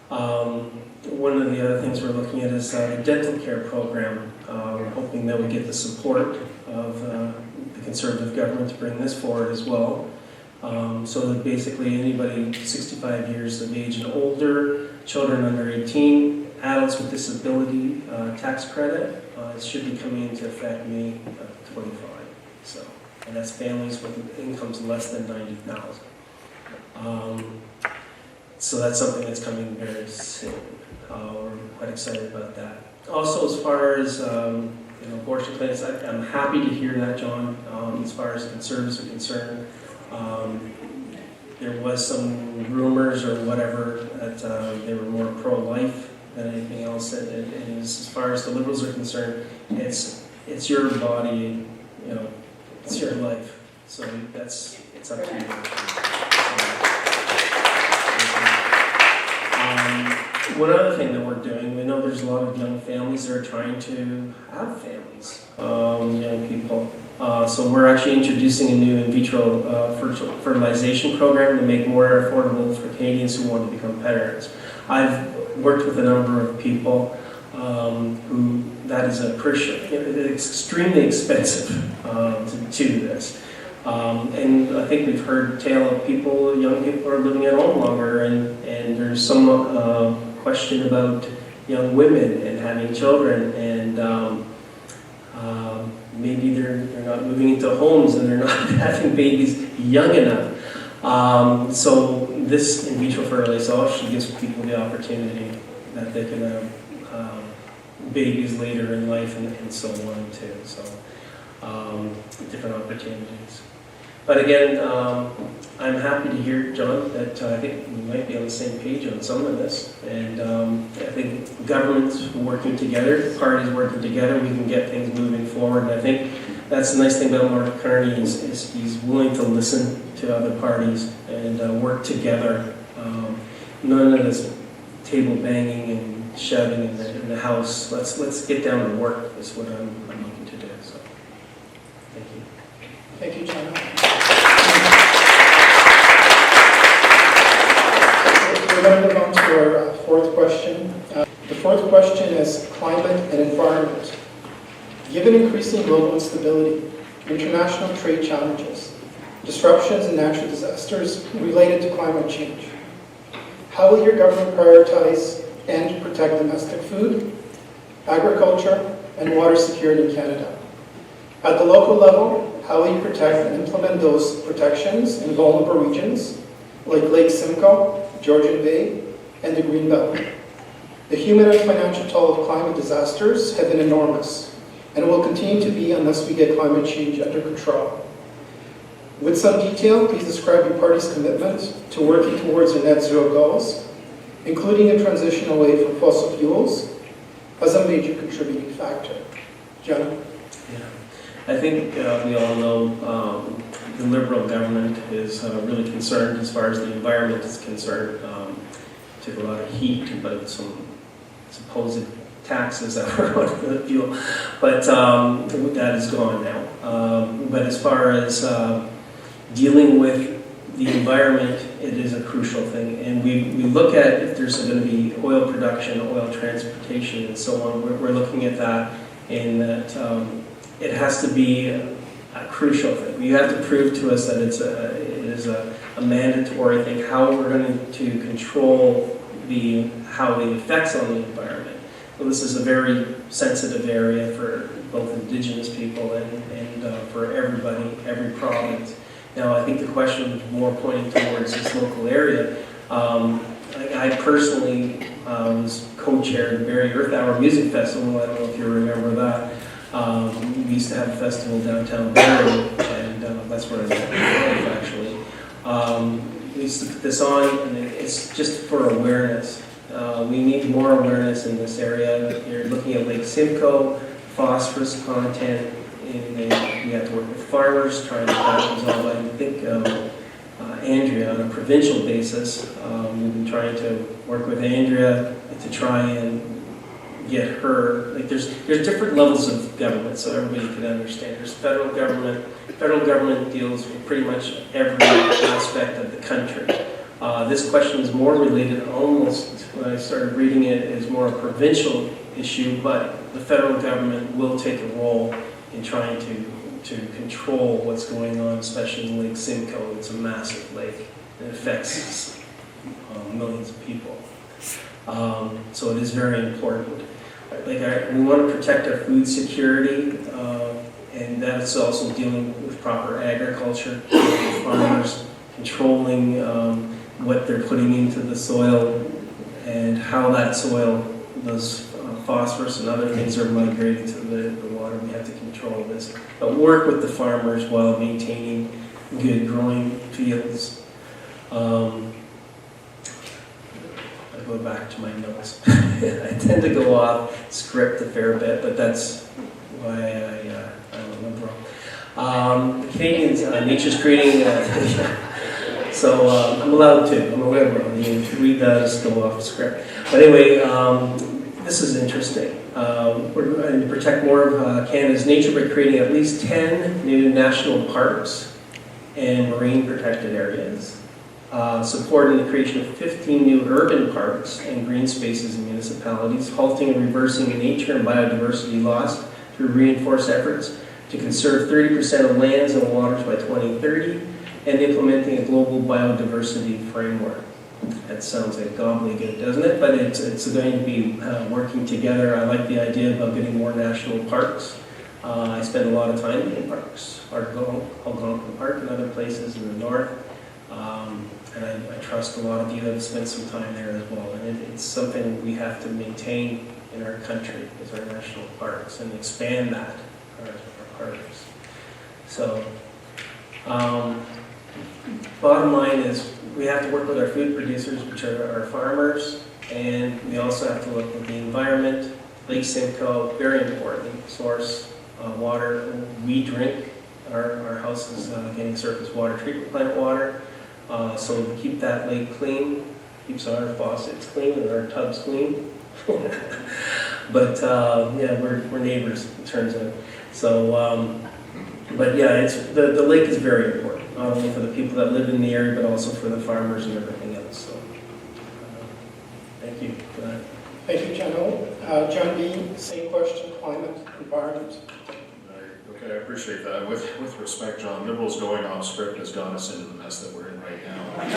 One of the other things we're looking at is the dental care program. We're hoping that we get the support of the Conservative government to bring this forward as well. So that basically anybody 65 years of age and older, children under 18, adults with disability tax credit, it should be coming into effect May of 25. And that's families with incomes less than $90,000. So that's something that's coming very soon. We're quite excited about that. Also, as far as abortion clinics, I'm happy to hear that, John. As far as the Conservatives are concerned, there was some rumors or whatever that they were more pro-life than anything else. And as far as the Liberals are concerned, it's your body, it's your life. So it's up to you. One other thing that we're doing, we know there's a lot of young families that are trying to have families, young people. So we're actually introducing a new in vitro fertilization program to make more affordable for Canadians who want to become parents. I've worked with a number of people who that is it's extremely expensive to do this. And I think we've heard tale of young people are living at home longer, and there's some question about young women and having children, and maybe they're not moving into homes and they're not having babies young enough. So this in vitro fertilization gives people the opportunity that they can have babies later in life and so on too. So different opportunities. But again, I'm happy to hear, John, that I think we might be on the same page on some of this. And I think governments working together, parties working together, we can get things moving forward. And I think that's the nice thing about Mark Carney is he's willing to listen to other parties and work together. None of this table banging and shouting in the house. Let's get down to work is what I'm looking to do. So, thank you. Thank you, John. We're going to move on to our fourth question. The fourth question is climate and environment. Given increasing global instability, international trade challenges, disruptions and natural disasters related to climate change, how will your government prioritize and protect domestic food, agriculture, and water security in Canada? At the local level, how will you protect and implement those protections in vulnerable regions like Lake Simcoe, Georgian Bay, and the Greenbelt? The human and financial toll of climate disasters have been enormous and will continue to be unless we get climate change under control. With some detail, please describe your party's commitment to working towards your net zero goals, including a transition away from fossil fuels as a major contributing factor. John? Yeah. I think we all know the Liberal government is really concerned as far as the environment is concerned. Took a lot of heat about some supposed taxes that were on the fuel, but that is gone now. But as far as dealing with the environment, it is a crucial thing. And we look at if there's going to be oil production, oil transportation, and so on. We're looking at that in that it has to be a crucial thing. You have to prove to us that it is a mandatory thing, how we're going to control how the effects on the environment. Well, this is a very sensitive area for both Indigenous people and for everybody, every province. Now, I think the question is more pointing towards this local area. I personally was co-chair of Barrie Earth Hour Music Festival. I don't know if you remember that. We used to have a festival downtown Barrie, and that's where I met actually. We used to put this on, and it's just for awareness. We need more awareness in this area. You're looking at Lake Simcoe, phosphorus content. We have to work with farmers, trying to resolve. I think Andrea, on a provincial basis, we've been trying to work with Andrea to try and get her. Like there's different levels of government, so everybody can understand. There's federal government. Federal government deals with pretty much every aspect of the country. This question is more related, almost when I started reading it, is more a provincial issue, but the federal government will take a role in trying to control what's going on, especially in Lake Simcoe. It's a massive lake. It affects millions of people. So it is very important. We want to protect our food security, and that's also dealing with proper agriculture, farmers, controlling what they're putting into the soil and how that soil, those phosphorus and other things are migrating to the water. We have to control this. But work with the farmers while maintaining good growing fields. I go back to my notes. I tend to go off script a fair bit, but that's why I'm a liberal. The Canadians, nature's creating, so I'm allowed to. I'm a liberal. We does go off script. But anyway, this is interesting. We're going to protect more of Canada's nature by creating at least 10 new national parks and marine protected areas. Supporting the creation of 15 new urban parks and green spaces in municipalities, halting and reversing nature and biodiversity loss through reinforced efforts to conserve 30% of lands and waters by 2030, and implementing a global biodiversity framework. That sounds like gobbledygook, doesn't it? But it's going to be working together. I like the idea about getting more national parks. I spend a lot of time in parks, Algonquin Park and other places in the north. And I trust a lot of you have spent some time there as well. And it's something we have to maintain in our country, is our national parks, and expand that, our parks. So, bottom line is we have to work with our food producers, which are our farmers, and we also have to look at the environment. Lake Simcoe, very important source of water. We drink. Our house is getting surface water treatment plant water. So we keep that lake clean, keeps our faucets clean and our tubs clean. But yeah, we're neighbors, it turns out. So, but yeah, the lake is very important, not only for the people that live in the area, but also for the farmers and everything else. So, thank you for that. Thank you, John O. John B., same question, climate, environment. Okay, I appreciate that. With respect, John, Liberals going off script has got us into the mess that we're in right now. With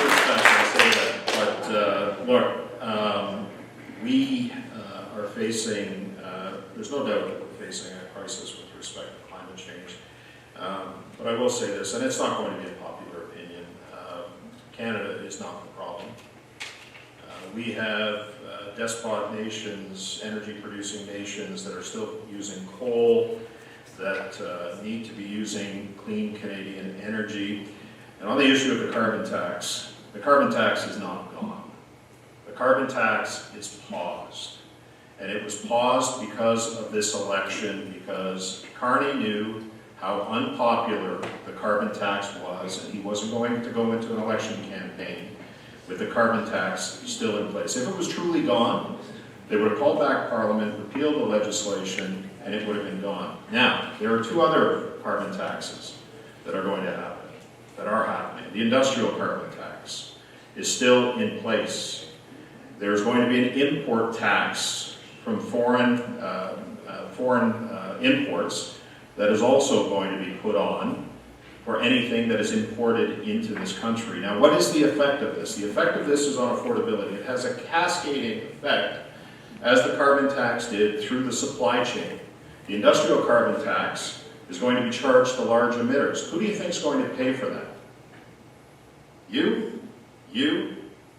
respect, I say that. But look, we are facing, there's no doubt that we're facing a crisis with respect to climate change. But I will say this, and it's not going to be a popular opinion. Canada is not the problem. We have despot nations, energy-producing nations that are still using coal, that need to be using clean Canadian energy. And on the issue of the carbon tax is not gone. The carbon tax is paused. And it was paused because of this election, because Carney knew how unpopular the carbon tax was, and he wasn't going to go into an election campaign with the carbon tax still in place. If it was truly gone, they would have called back Parliament, repealed the legislation, and it would have been gone. Now, there are two other carbon taxes that are going to happen, that are happening. The industrial carbon tax is still in place. There's going to be an import tax from foreign imports that is also going to be put on for anything that is imported into this country. Now, what is the effect of this? The effect of this is on affordability. It has a cascading effect, as the carbon tax did, through the supply chain. The industrial carbon tax is going to be charged to large emitters. Who do you think is going to pay for that? You,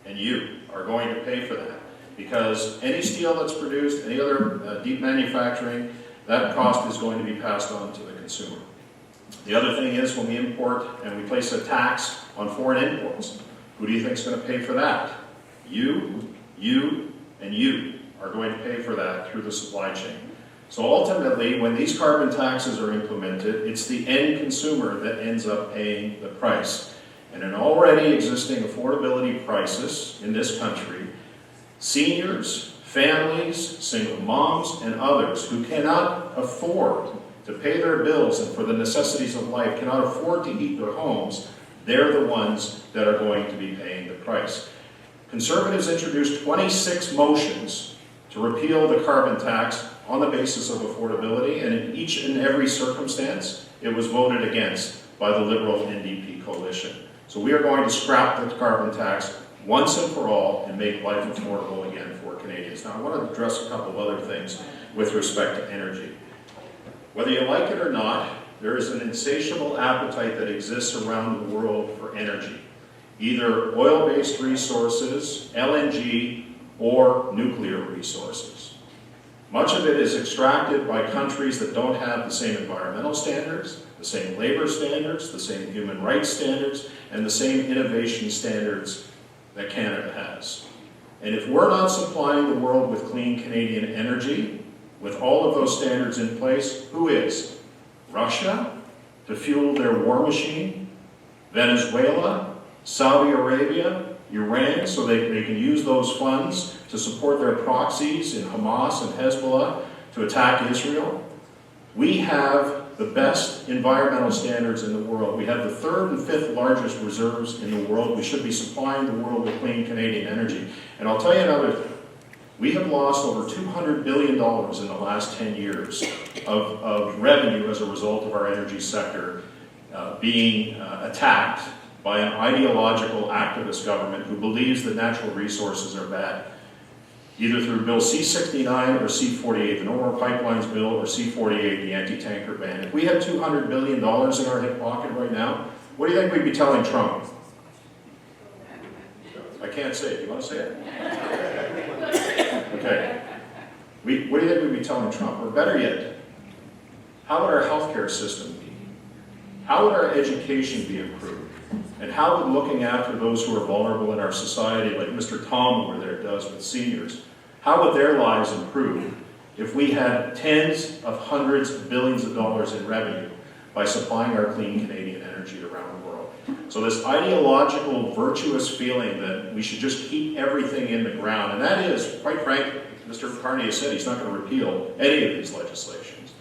and you are going to pay for that. Because any steel that's produced, any other deep manufacturing, that cost is going to be passed on to the consumer. The other thing is, when we import and we place a tax on foreign imports, who do you think is going to pay for that? You, and you are going to pay for that through the supply chain. So ultimately, when these carbon taxes are implemented, it's the end consumer that ends up paying the price. And an already existing affordability crisis in this country, seniors, families, single moms, and others who cannot afford to pay their bills and for the necessities of life, cannot afford to heat their homes, they're the ones that are going to be paying the price. Conservatives introduced 26 motions to repeal the carbon tax on the basis of affordability, and in each and every circumstance, it was voted against by the Liberal NDP coalition. So we are going to scrap the carbon tax once and for all and make life affordable again for Canadians. Now, I want to address a couple of other things with respect to energy. Whether you like it or not, there is an insatiable appetite that exists around the world for energy, either oil-based resources, LNG, or nuclear resources. Much of it is extracted by countries that don't have the same environmental standards, the same labor standards, the same human rights standards, and the same innovation standards that Canada has. And if we're not supplying the world with clean Canadian energy, with all of those standards in place, who is? Russia, to fuel their war machine, Venezuela, Saudi Arabia, Iran, so they can use those funds to support their proxies in Hamas and Hezbollah to attack Israel. We have the best environmental standards in the world. We have the third and fifth largest reserves in the world. We should be supplying the world with clean Canadian energy. And I'll tell you another thing. We have lost over $200 billion in the last 10 years of revenue as a result of our energy sector being attacked by an ideological activist government who believes that natural resources are bad, either through Bill C-69 or C-48, the No More Pipelines Bill, or C-48, the anti-tanker ban. If we had $200 billion in our hip pocket right now, what do you think we'd be telling Trump? I can't say it. Do you want to say it? Okay. What do you think we'd be telling Trump? Or better yet, how would our healthcare system be? How would our education be improved? And how would looking after those who are vulnerable in our society, like Mr. Tom over there does with seniors, how would their lives improve if we had tens of hundreds of billions of dollars in revenue by supplying our clean Canadian energy around the world? So this ideological, virtuous feeling that we should just keep everything in the ground, and that is, quite frankly, Mr. Carney said he's not going to repeal any of these legislations.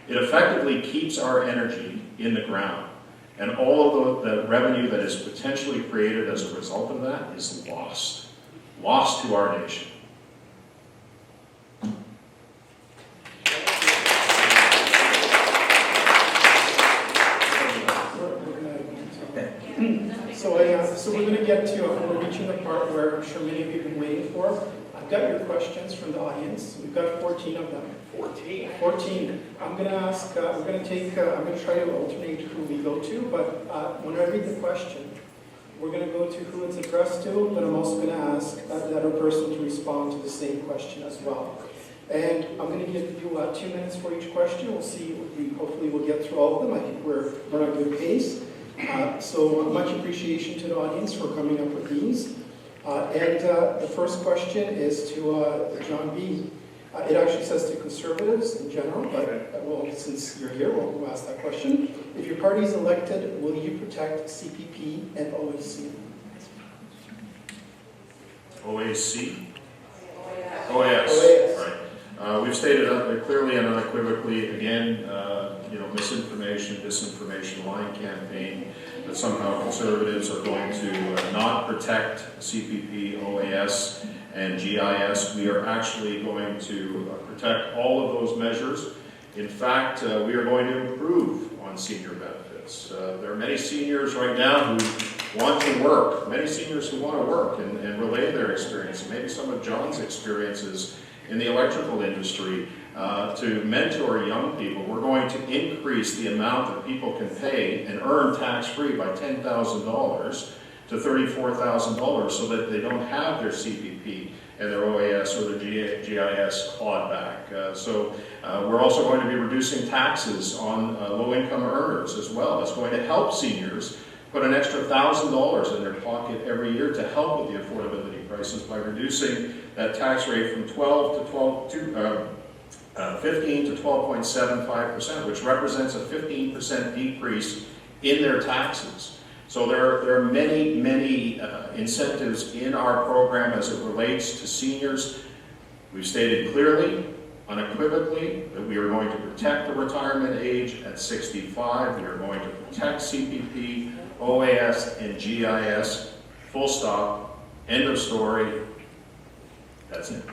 It effectively keeps our energy in the ground, and all of the revenue that is potentially created as a result of that is lost to our nation. So we're going to get to, we're reaching the part where I'm sure many of you have been waiting for. I've got your questions from the audience. We've got 14 of them. 14. I'm going to ask, I'm going to try to alternate who we go to, but when I read the question, we're going to go to who it's addressed to, but I'm also going to ask the other person to respond to the same question as well. And I'm going to give you 2 minutes for each question. We'll see, hopefully we'll get through all of them. I think we're on a good pace. So much appreciation to the audience for coming up with these. And the first question is to John B. It actually says to conservatives in general, but well, since you're here, we'll ask that question. If your party is elected, will you protect CPP and OAC? OAC? OAS. Right. We've stated clearly and unequivocally, again, misinformation, disinformation, line campaign, that somehow conservatives are going to not protect CPP, OAS, and GIS. We are actually going to protect all of those measures. In fact, we are going to improve on senior benefits. There are many seniors right now who want to work, many seniors who want to work and relay their experience, and maybe some of John's experiences in the electrical industry to mentor young people. We're going to increase the amount that people can pay and earn tax-free by $10,000 to $34,000 so that they don't have their CPP and their OAS or their GIS clawed back. So we're also going to be reducing taxes on low-income earners as well. It's going to help seniors put an extra $1,000 in their pocket every year to help with the affordability crisis by reducing that tax rate from 15 to 12.75%, which represents a 15% decrease in their taxes. So there are many incentives in our program as it relates to seniors. We've stated clearly, unequivocally, that we are going to protect the retirement age at 65. We are going to protect CPP, OAS, and GIS. Full stop. End of story. That's it.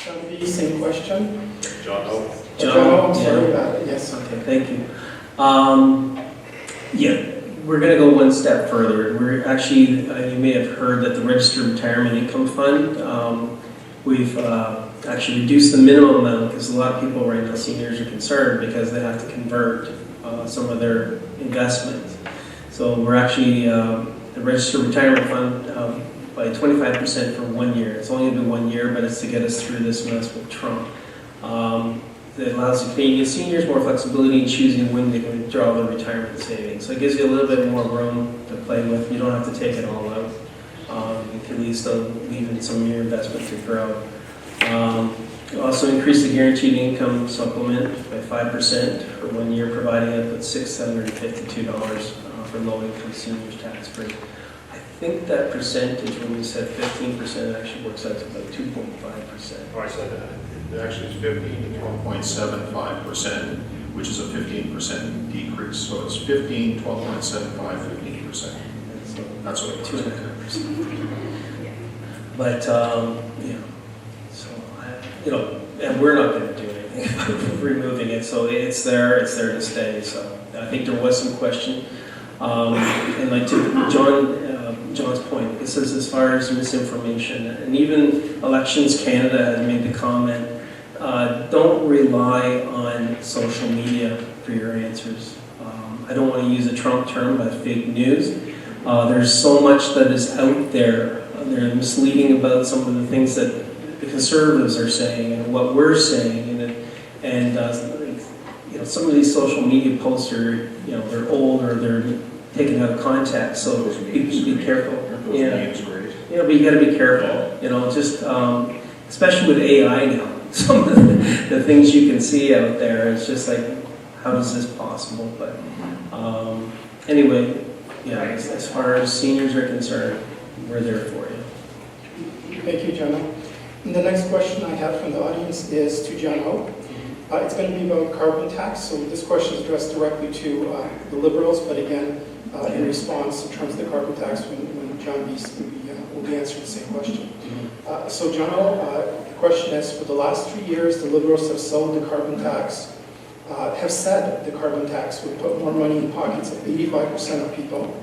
John B, same question. John, John, sorry about it. Yes. Okay, thank you. We're going to go one step further. We're actually, you may have heard that the Registered Retirement Income Fund, we've actually reduced the minimum amount because a lot of people right now, seniors, are concerned because they have to convert some of their investments. So we're actually, the Registered Retirement Fund, by 25% for 1 year. It's only going to be 1 year, but it's to get us through this mess with Trump. It allows the Canadian seniors more flexibility in choosing when they can withdraw their retirement savings. So it gives you a little bit more room to play with. You don't have to take it all out. You can at least leave in some of your investment to grow. Also increase the guaranteed income supplement by 5% for 1 year, providing up to $652 for low-income seniors tax-free. I think that percentage, when you said 15%, actually works out to about 2.5%. Oh, I said that. It actually is 15 to 12.75%, which is a 15% decrease. So it's 15, 12.75, 15%. So that's what it 2.5%. But so and we're not going to do anything about removing it. So it's there to stay. So I think there was some question, and like to John's point, it says as far as misinformation, and even Elections Canada has made the comment, don't rely on social media for your answers. I don't want to use a Trump term, but fake news. There's so much that is out there. They're misleading about some of the things that the Conservatives are saying and what we're saying, and And some of these social media posts are, they're old or they're taken out of context, so be careful. Yeah, but you got to be careful. Especially with AI now, some of the things you can see out there, it's just like, how is this possible? But anyway, yeah, as far as seniors are concerned, we're there for you. Thank you, John. And the next question I have from the audience is to John O. It's going to be about carbon tax, so this question is addressed directly to the Liberals, but again, in response in terms of the carbon tax when John B. will be answering the same question. So John O, the question is, for the last 3 years, the Liberals have sold the carbon tax, have said the carbon tax would put more money in the pockets of 85% of people.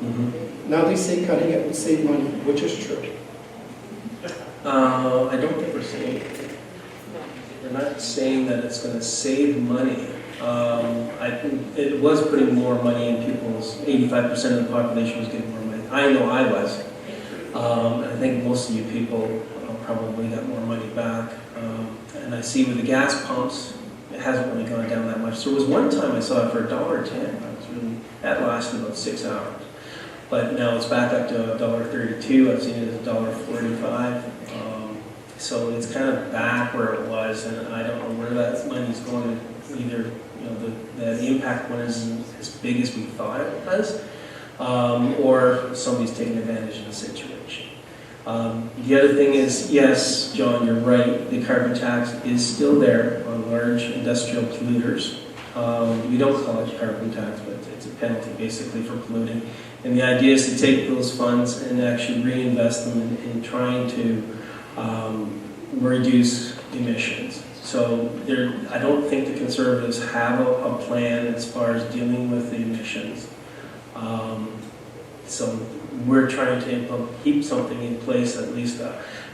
Now they say cutting it would save money, which is true. I don't think we're saying, we're not saying that it's going to save money. I think it was putting more money in people's, 85% of the population was getting more money. I know I was. I think most of you people probably got more money back. And I see with the gas pumps, it hasn't really gone down that much. There was one time I saw it for $1.10. That lasted about 6 hours. But now it's back up to $1.32. I've seen it as $1.45. So it's kind of back where it was, and I don't know where that money's going. Either the impact wasn't as big as we thought it was, or somebody's taking advantage of the situation. The other thing is, yes, John, you're right. The carbon tax is still there on large industrial polluters. We don't call it carbon tax, but it's a penalty basically for polluting. And the idea is to take those funds and actually reinvest them in trying to reduce emissions. So I don't think the Conservatives have a plan as far as dealing with the emissions. So we're trying to keep something in place at least.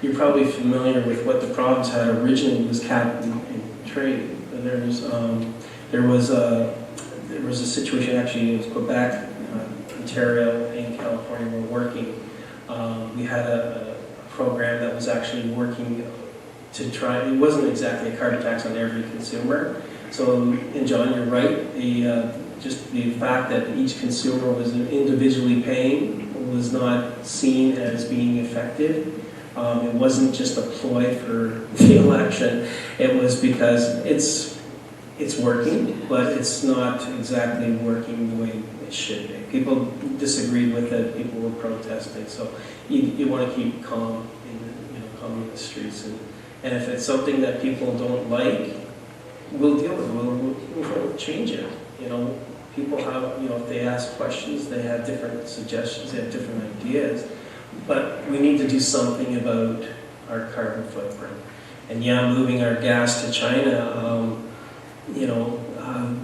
You're probably familiar with what the province had originally was cap and trade. And there was a situation, actually it was Quebec, Ontario, and California were working. We had a program that was actually working to try, it wasn't exactly a carbon tax on every consumer. So, and John, you're right, just the fact that each consumer was individually paying was not seen as being effective. It wasn't just a ploy for the election. It was because it's working, but it's not exactly working the way it should be. People disagreed with it, people were protesting, so you want to keep calm in the streets. And if it's something that people don't like, we'll deal with it, we'll change it. People have, if they ask questions, they have different suggestions, they have different ideas. But we need to do something about our carbon footprint. And yeah, moving our gas to China,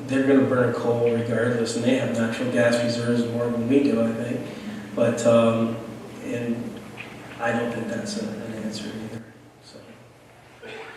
they're going to burn coal regardless, and they have natural gas reserves more than we do, I think. But, and I don't think that's an answer either. So.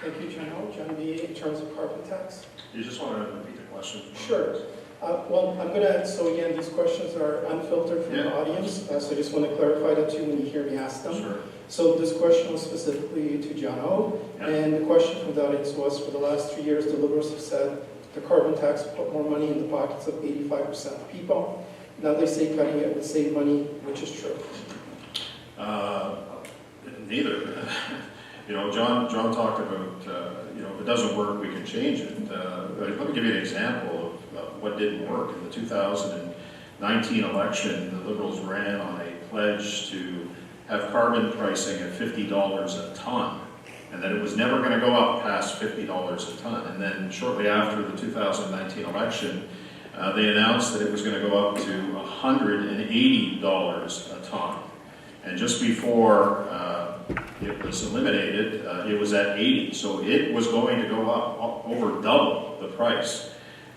Thank you, John B. In terms of carbon tax? You just want to repeat the question? Sure. Well, I'm going to, so again, these questions are unfiltered from the audience, so I just want to clarify that too when you hear me ask them. Sure. So this question was specifically to John O. And the question from the audience was, for the last 3 years, the Liberals have said the carbon tax will put more money in the pockets of 85% of people. Now they say cutting it would save money, which is true. Neither. John talked about, if it doesn't work, we can change it. Let me give you an example of what didn't work. In the 2019 election, the Liberals ran on a pledge to have carbon pricing at $50 a ton, and that it was never going to go up past $50 a ton. And then shortly after the 2019 election, they announced that it was going to go up to $180 a ton. And just before it was eliminated, it was at 80. So it was going to go up over double the price.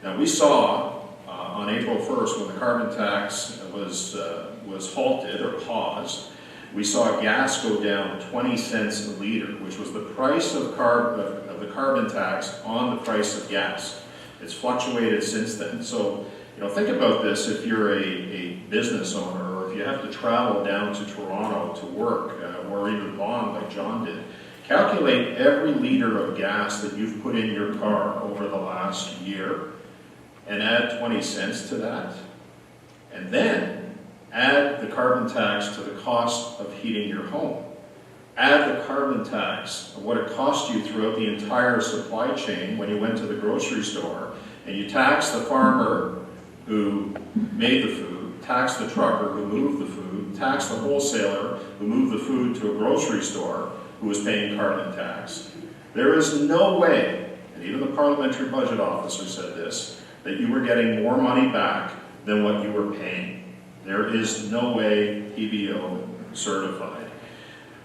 Now we saw on April 1st, when the carbon tax was halted or paused, we saw gas go down 20 cents a liter, which was the price of the carbon tax on the price of gas. It's fluctuated since then. So, think about this. If you're a business owner, or if you have to travel down to Toronto to work, or even Vaughan like John did, calculate every liter of gas that you've put in your car over the last year and add 20 cents to that, and then add the carbon tax to the cost of heating your home. Add the carbon tax of what it cost you throughout the entire supply chain when you went to the grocery store, and you tax the farmer who made the food, tax the trucker who moved the food, tax the wholesaler who moved the food to a grocery store who was paying carbon tax. There is no way, and even the parliamentary budget officer said this, that you were getting more money back than what you were paying. There is no way PBO certified.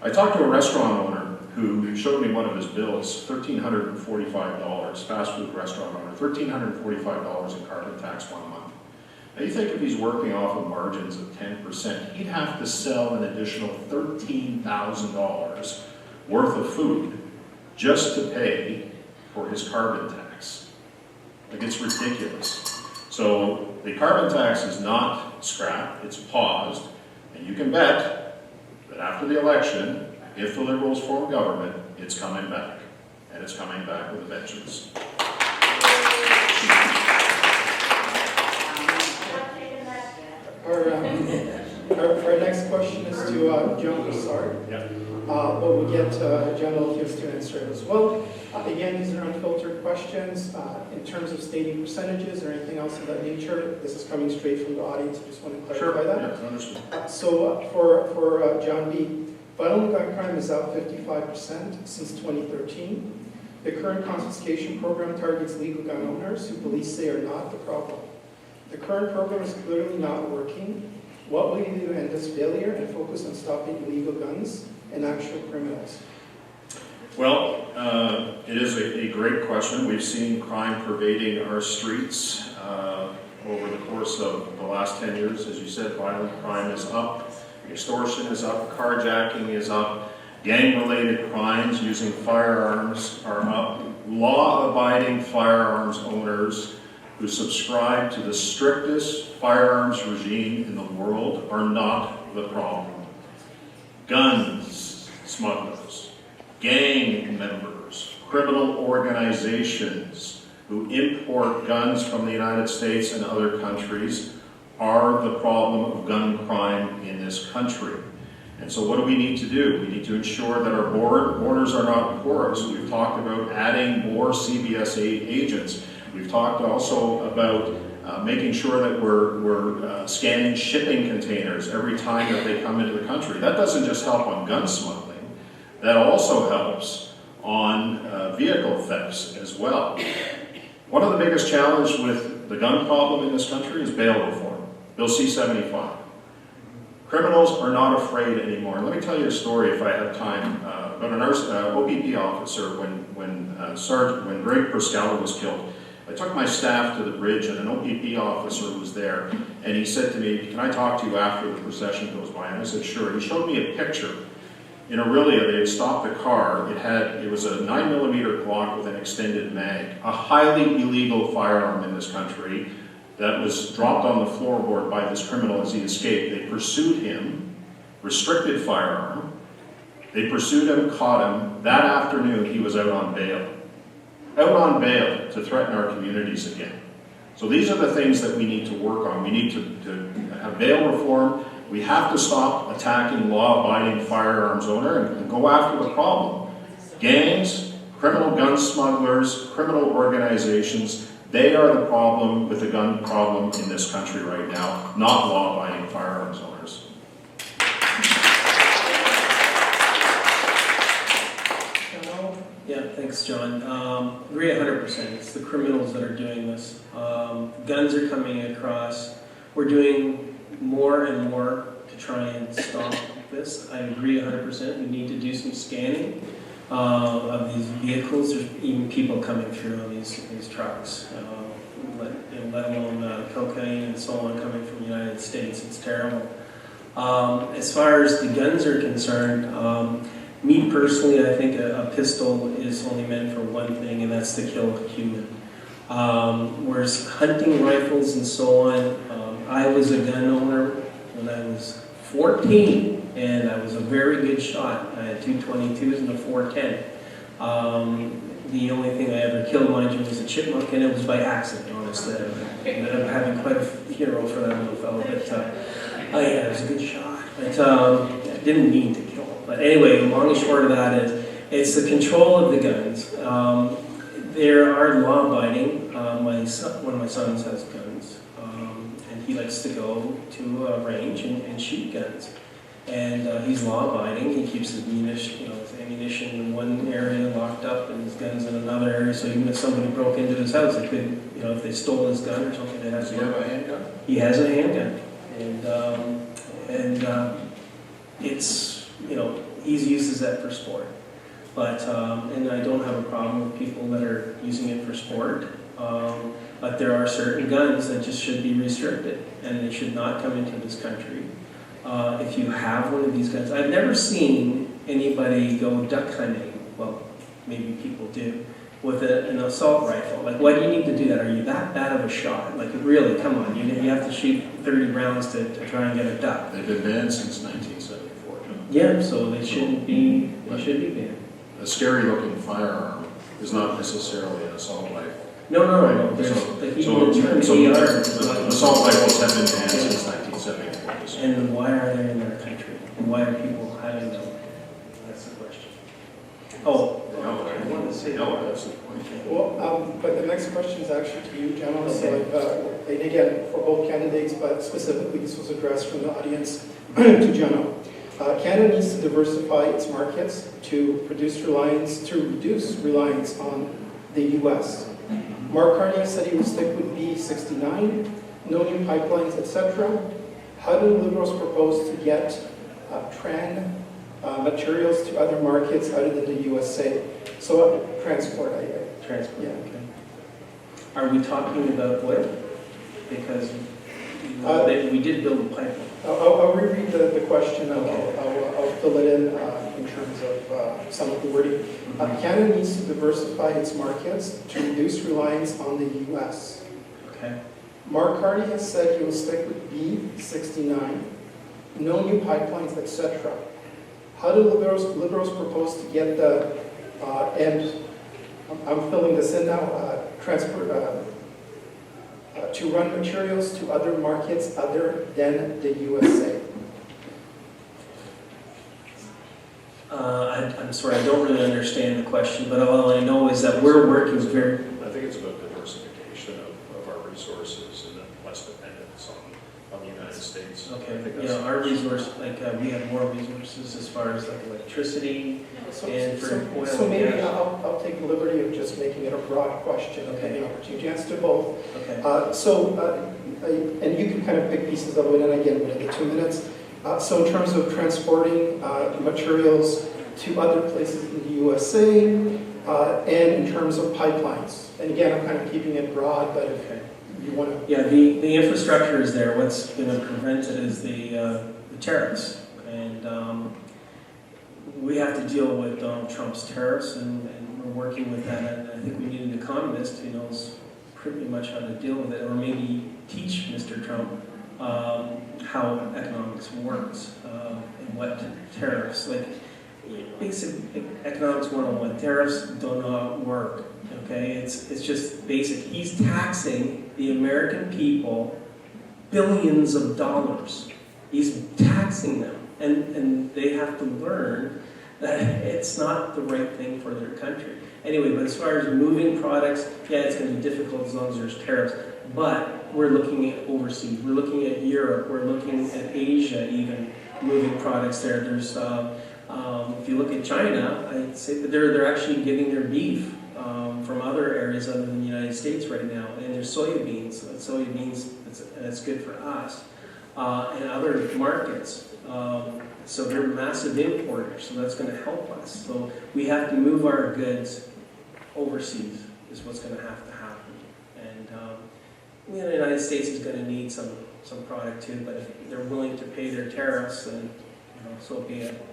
I talked to a restaurant owner who showed me one of his bills, $1,345, fast food restaurant owner, $1,345 in carbon tax 1 month. Now you think if he's working off of margins of 10%, he'd have to sell an additional $13,000 worth of food just to pay for his carbon tax. Like, it's ridiculous. So the carbon tax is not scrapped, it's paused, and you can bet that after the election, if the Liberals form government, it's coming back, and it's coming back with a vengeance. Our next question is to John Brassard. Yeah. But we'll get John Olthuis to answer it as well. Again, these are unfiltered questions. In terms of stating percentages or anything else of that nature, this is coming straight from the audience. I just want to clarify that. Yeah, understood. So for John B., violent gun crime is up 55% since 2013. The current confiscation program targets legal gun owners who police say are not the problem. The current program is clearly not working. What will you do to end this failure and focus on stopping illegal guns and actual criminals? Well, it is a great question. We've seen crime pervading our streets over the course of the last 10 years. As you said, violent crime is up, extortion is up, carjacking is up, gang-related crimes using firearms are up. Law-abiding firearms owners who subscribe to the strictest firearms regime in the world are not the problem. Guns smugglers, gang members, criminal organizations who import guns from the United States and other countries are the problem of gun crime in this country. And so what do we need to do? We need to ensure that our borders are not porous. We've talked about adding more CBSA agents. We've talked also about making sure that we're scanning shipping containers every time that they come into the country. That doesn't just help on gun smuggling. That also helps on vehicle thefts as well. One of the biggest challenges with the gun problem in this country is bail reform. Bill C-75. Criminals are not afraid anymore. And let me tell you a story, if I have time, about an OPP officer when Greg Perscala was killed. I took my staff to the bridge, and an OPP officer was there, and he said to me, "Can I talk to you after the procession goes by?" And I said, "Sure." He showed me a picture. In Aurelia, they had stopped a car. It was a 9mm Glock with an extended mag, a highly illegal firearm in this country that was dropped on the floorboard by this criminal as he escaped. They pursued him, restricted firearm. They pursued him, caught him. That afternoon, he was out on bail. Out on bail to threaten our communities again. So these are the things that we need to work on. We need to have bail reform. We have to stop attacking law-abiding firearms owner and go after the problem. Gangs, criminal gun smugglers, criminal organizations, they are the problem with the gun problem in this country right now, not law-abiding firearms owners. Yeah, thanks, John. Agree 100%. It's the criminals that are doing this. Guns are coming across. We're doing more and more to try and stop this. I agree 100%. We need to do some scanning of these vehicles. There's even people coming through on these trucks, let alone cocaine and so on coming from the United States. It's terrible. As far as the guns are concerned, me personally, I think a pistol is only meant for one thing, and that's to kill a human. Whereas hunting rifles and so on, I was a gun owner when I was 14. and I was a very good shot. I had 222s and a 410. The only thing I ever killed, mind you, was a chipmunk, and it was by accident, honestly. I ended up having quite a funeral for that little fellow, but yeah, it was a good shot. But I didn't mean to kill him. But anyway, the long and short of that is, it's the control of the guns. There are law-abiding. One of my sons has guns, and he likes to go to a range and shoot guns. And he's law-abiding. He keeps his ammunition in one area locked up and his guns in another area. So even if somebody broke into his house, they could, if they stole his gun or something, they'd have to. Does he have a handgun? He has a handgun, and it's he uses that for sport. But and I don't have a problem with people that are using it for sport. But there are certain guns that just should be restricted, and they should not come into this country. If you have one of these guns, I've never seen anybody go duck hunting. Well, maybe people do, with an assault rifle. Like, why do you need to do that? Are you that bad of a shot? Like, really, come on, you have to shoot 30 rounds to try and get a duck. They've been banned since 1974. Yeah, so they shouldn't be. They should be banned. A scary-looking firearm is not necessarily an assault rifle. No. There's the term AR. Assault rifles have been banned since 1974. And why are they in our country? And why are people having them? That's the question. Oh, No, I wanted to say no, that's the point. Well, but the next question is actually to you, John. So, and again, for both candidates, but specifically this was addressed from the audience to John. Canada needs to diversify its markets to reduce reliance on the U.S. Mark Carney said he would stick with B69, no new pipelines, etc. How do Liberals propose to get materials to other markets other than the USA? So transport, transport. Yeah. Okay. Are we talking about oil? Because we did build a pipeline. I'll reread the question. I'll fill it in terms of some of the wording. Canada needs to diversify its markets to reduce reliance on the U.S. Okay. Mark Carney has said he will stick with B69, no new pipelines, etc. How do Liberals propose to get the, and I'm filling this in now, to run materials to other markets other than the USA? I'm sorry, I don't really understand the question, but all I know is that we're working very... I think it's about diversification of our resources and less dependence on the United States. Okay, our resource, we have more resources as far as electricity and for oil. So maybe I'll take the liberty of just making it a broad question. Okay. The opportunity to answer both. Okay. And you can kind of pick pieces of it, and again, within the 2 minutes. So in terms of transporting materials to other places in the USA, and in terms of pipelines. And again, I'm kind of keeping it broad, but if you want to... Yeah, the infrastructure is there. What's going to prevent it is the tariffs. And we have to deal with Donald Trump's tariffs, and we're working with that. And I think we need an economist who knows pretty much how to deal with it, or maybe teach Mr. Trump how economics works and what tariffs, basic economics 101, tariffs do not work, okay? It's just basic. He's taxing the American people billions of dollars. He's taxing them, and they have to learn that it's not the right thing for their country. Anyway, but as far as moving products, yeah, it's going to be difficult as long as there's tariffs. But we're looking at overseas. We're looking at Europe. We're looking at Asia, even moving products there. There's, if you look at China, I'd say that they're actually getting their beef from other areas other than the United States right now. And there's soybeans. That's good for us and other markets. So they're massive importers. So that's going to help us. So we have to move our goods overseas. Is what's going to happen. And the United States is going to need some product too, but if they're willing to pay their tariffs, then so be it.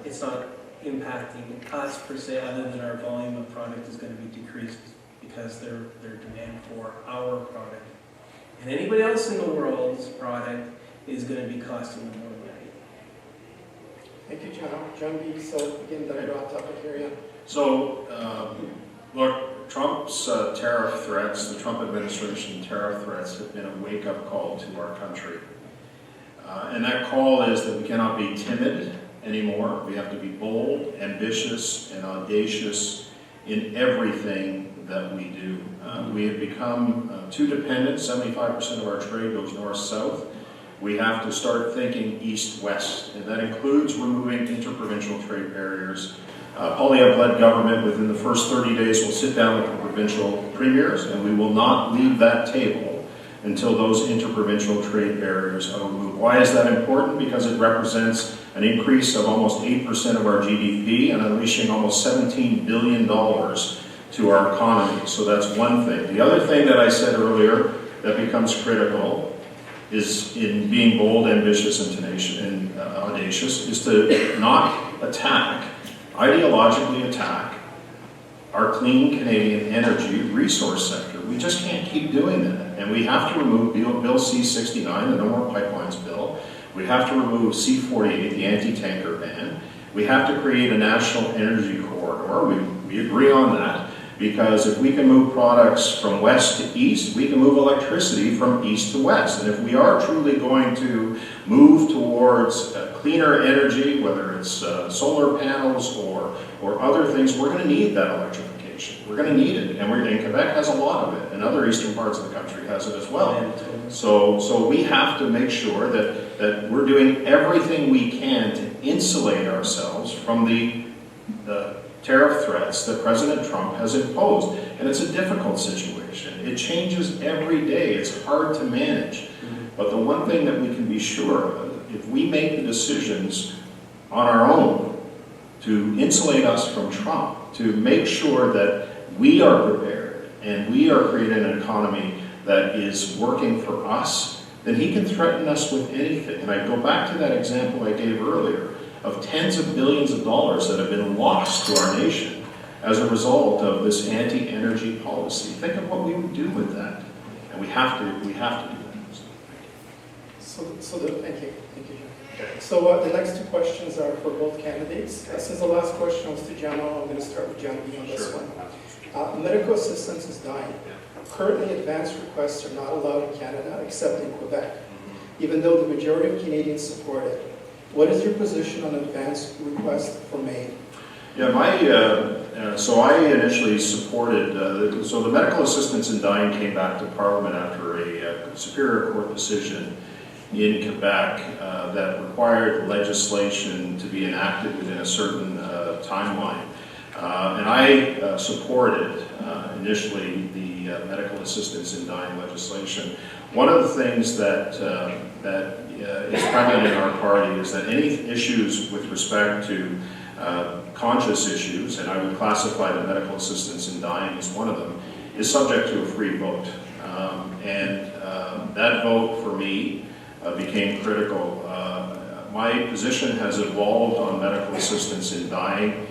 It's not impacting us per se, other than our volume of product is going to be decreased because their demand for our product and anybody else in the world's product is going to be costing them more money. Thank you, John. John B. So again, the broad topic here, yeah. So, look, Trump's tariff threats, the Trump administration tariff threats have been a wake-up call to our country. And that call is that we cannot be timid anymore. We have to be bold, ambitious, and audacious in everything that we do. We have become too dependent. 75% of our trade goes north-south. We have to start thinking east-west, and that includes removing interprovincial trade barriers. Poilievre-led government within the first 30 days will sit down with the provincial premiers, and we will not leave that table until those interprovincial trade barriers are removed. Why is that important? Because it represents an increase of almost 8% of our GDP and unleashing almost $17 billion to our economy. So that's one thing. The other thing that I said earlier that becomes critical is in being bold, ambitious, and tenacious and audacious is to not attack, ideologically attack, our clean Canadian energy resource sector. We just can't keep doing that. And we have to remove Bill C-69, the No More Pipelines bill. We have to remove C-48, the anti-tanker ban. We have to create a national energy corridor. We agree on that, because if we can move products from west to east, we can move electricity from east to west. And if we are truly going to move towards cleaner energy, whether it's solar panels or other things, we're going to need that electrification. We're going to need it, and Quebec has a lot of it, and other eastern parts of the country has it as well. So we have to make sure that we're doing everything we can to insulate ourselves from the tariff threats that President Trump has imposed. And it's a difficult situation. It changes every day. It's hard to manage. But the one thing that we can be sure of, if we make the decisions on our own to insulate us from Trump, to make sure that we are prepared and we are creating an economy that is working for us, then he can threaten us with anything. And I go back to that example I gave earlier of tens of billions of dollars that have been lost to our nation as a result of this anti-energy policy. Think of what we would do with that. And we have to do that. Thank you. So the next two questions are for both candidates. Since the last question was to John, I'm going to start with John B on this one. Medical assistance is dying. Currently, advance requests are not allowed in Canada except in Quebec, even though the majority of Canadians support it. What is your position on advance requests for MAID? Yeah, so I initially supported, so the medical assistance in dying came back to Parliament after a Superior Court decision in Quebec that required legislation to be enacted within a certain timeline. And I supported initially the medical assistance in dying legislation. One of the things that is prevalent in our party is that any issues with respect to conscious issues, and I would classify the medical assistance in dying as one of them, is subject to a free vote. That vote for me became critical. My position has evolved on medical assistance in dying,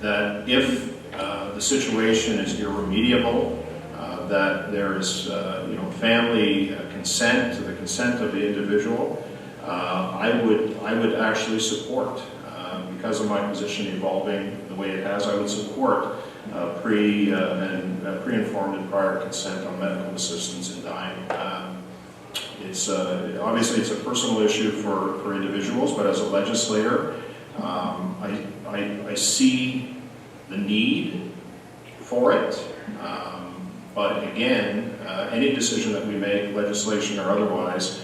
that if the situation is irremediable, that there is family consent, to the consent of the individual, I would actually support, because of my position evolving the way it has, I would support pre-informed and prior consent on medical assistance in dying. It's obviously it's a personal issue for individuals, but as a legislator, I see the need for it. But again, any decision that we make, legislation or otherwise,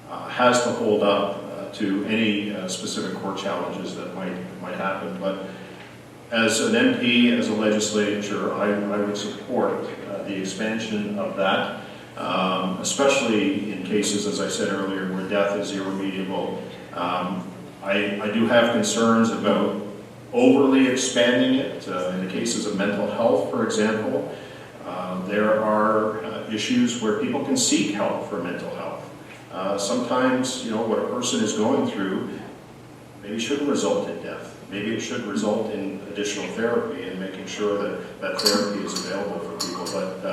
has to hold up to any specific court challenges that might happen. But as an MP, as a legislature, I would support the expansion of that, especially in cases, as I said earlier, where death is irremediable. I do have concerns about overly expanding it. In the cases of mental health, for example, there are issues where people can seek help for mental health. Sometimes, what a person is going through maybe shouldn't result in death. Maybe it should result in additional therapy and making sure that that therapy is available for people. But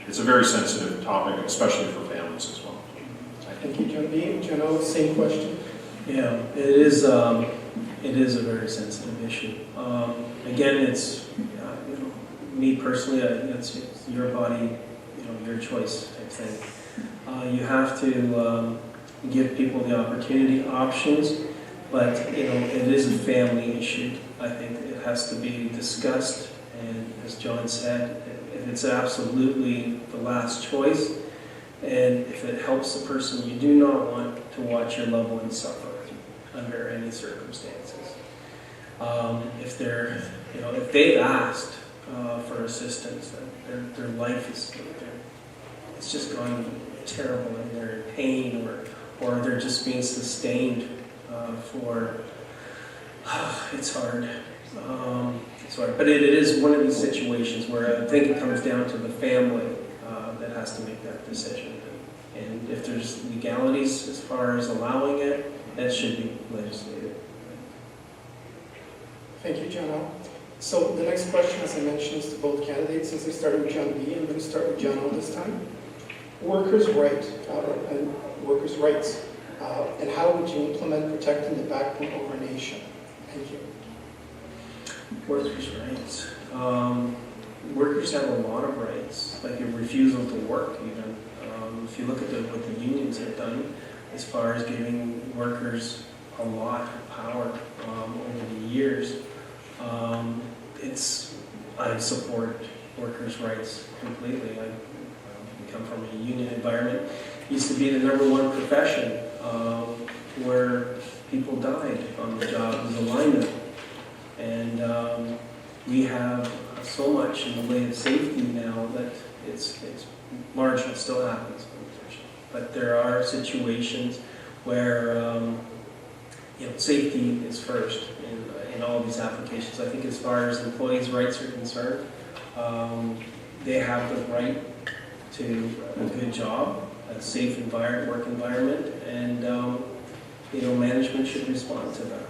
it's a very sensitive topic, especially for families as well. Thank you, John B. John, same question. Yeah, it is a very sensitive issue. Again, it's me personally. It's your body, your choice type thing. You have to give people the options, but it is a family issue. I think it has to be discussed, and as John said, if it's absolutely the last choice, and if it helps the person, you do not want to watch your loved one suffer under any circumstances. If they're, if they've asked for assistance, their life is, it's just gone terrible, and they're in pain, or they're just being sustained for. It's hard. It's hard, but it is one of these situations where I think it comes down to the family that has to make that decision. And if there's legalities as far as allowing it, that should be legislated. Thank you, John. So the next question, as I mentioned, is to both candidates. Since I started with John B, I'm going to start with John this time. Workers' rights, and how would you implement protecting the backbone of our nation? Thank you. Workers' rights. Workers have a lot of rights, like a refusal to work even. If you look at what the unions have done as far as giving workers a lot of power over the years, I support workers' rights completely. I come from a union environment. It used to be the #1 profession where people died on the job was a lineman. And we have so much in the way of safety now that it's marginal. It still happens, but there are situations where safety is first in all of these applications. I think as far as employees' rights are concerned, they have the right to a good job, a safe work environment, and management should respond to that.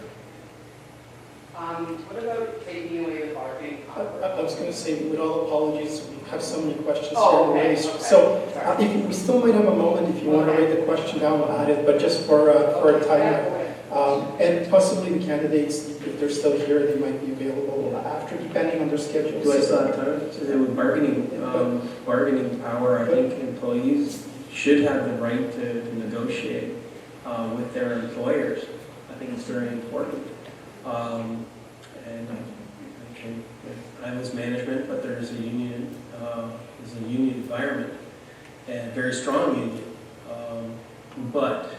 What about taking away the bargaining power? I was going to say, with all apologies, we have so many questions Oh, here okay. already. So if we still might have a moment, if you want to write the question down, we'll add it, but just for a timer. And possibly the candidates, if they're still here, they might be available after, depending on their schedules. Do I still have time? So with bargaining power, I think employees should have the right to negotiate with their employers. I think it's very important. And I was management, but there's a union, environment, and very strong union. But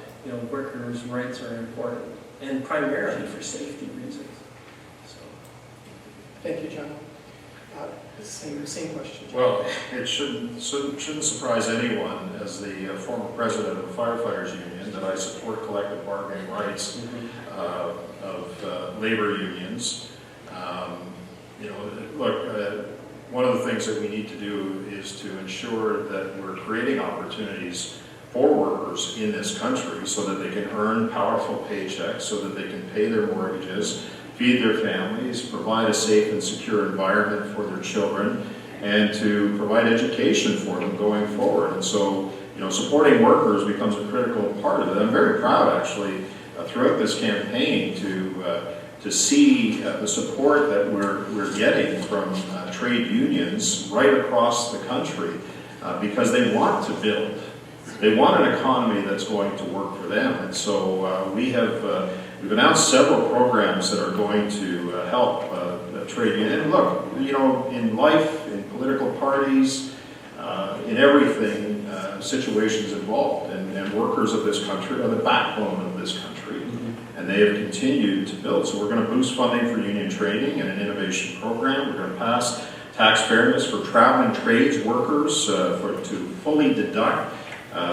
workers' rights are important, and primarily for safety reasons. So. Thank you, John. Same question, John. Well, it shouldn't surprise anyone, as the former president of the Firefighters Union, that I support collective bargaining rights of labor unions. One of the things that we need to do is to ensure that we're creating opportunities for workers in this country so that they can earn powerful paychecks, so that they can pay their mortgages, feed their families, provide a safe and secure environment for their children, and to provide education for them going forward. And so, supporting workers becomes a critical part of it. I'm very proud, actually, throughout this campaign to see the support that we're getting from trade unions right across the country because they want to build. They want an economy that's going to work for them. And so we've announced several programs that are going to help trade unions. And look, in life, in political parties, in everything, situations involved. And workers of this country are the backbone of this country. And they have continued to build. So we're going to boost funding for union training and an innovation program. We're going to pass tax fairness for traveling trades workers to fully deduct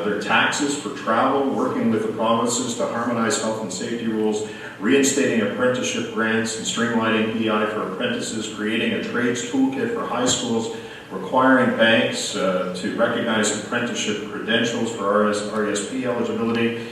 their taxes for travel, working with the provinces to harmonize health and safety rules, reinstating apprenticeship grants and streamlining EI for apprentices, creating a trades toolkit for high schools, requiring banks to recognize apprenticeship credentials for RESP eligibility.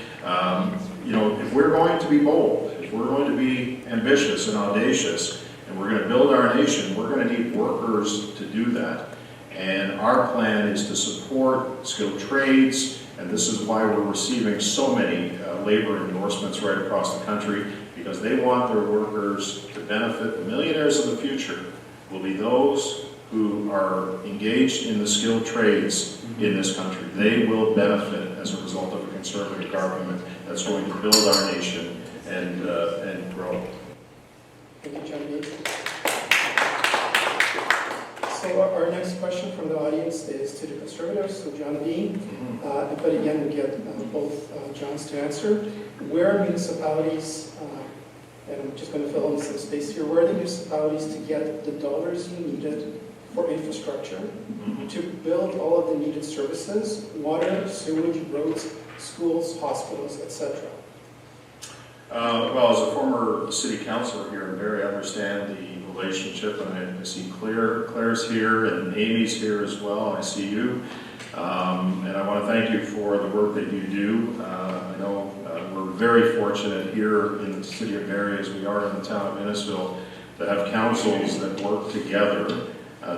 If we're going to be bold, if we're going to be ambitious and audacious, and we're going to build our nation, we're going to need workers to do that. And our plan is to support skilled trades And this is why we're receiving so many labor endorsements right across the country, because they want their workers to benefit. The millionaires of the future will be those who are engaged in the skilled trades in this country. They will benefit as a result of a conservative government that's going to build our nation and grow. Thank you, John B. So our next question from the audience is to the Conservatives, so John B. But again, we get both Johns to answer. Where are municipalities, and I'm just going to fill in some space here, where are the municipalities to get the dollars you needed for infrastructure to build all of the needed services, water, sewage, roads, schools, hospitals, etc.? Well, as a former city councilor here in Barrie, I understand the relationship, and I see Claire's here, and Amy's here as well. I see you, and I want to thank you for the work that you do. I know we're very fortunate here in the city of Barrie, as we are in the town of Innisfil, to have councils that work together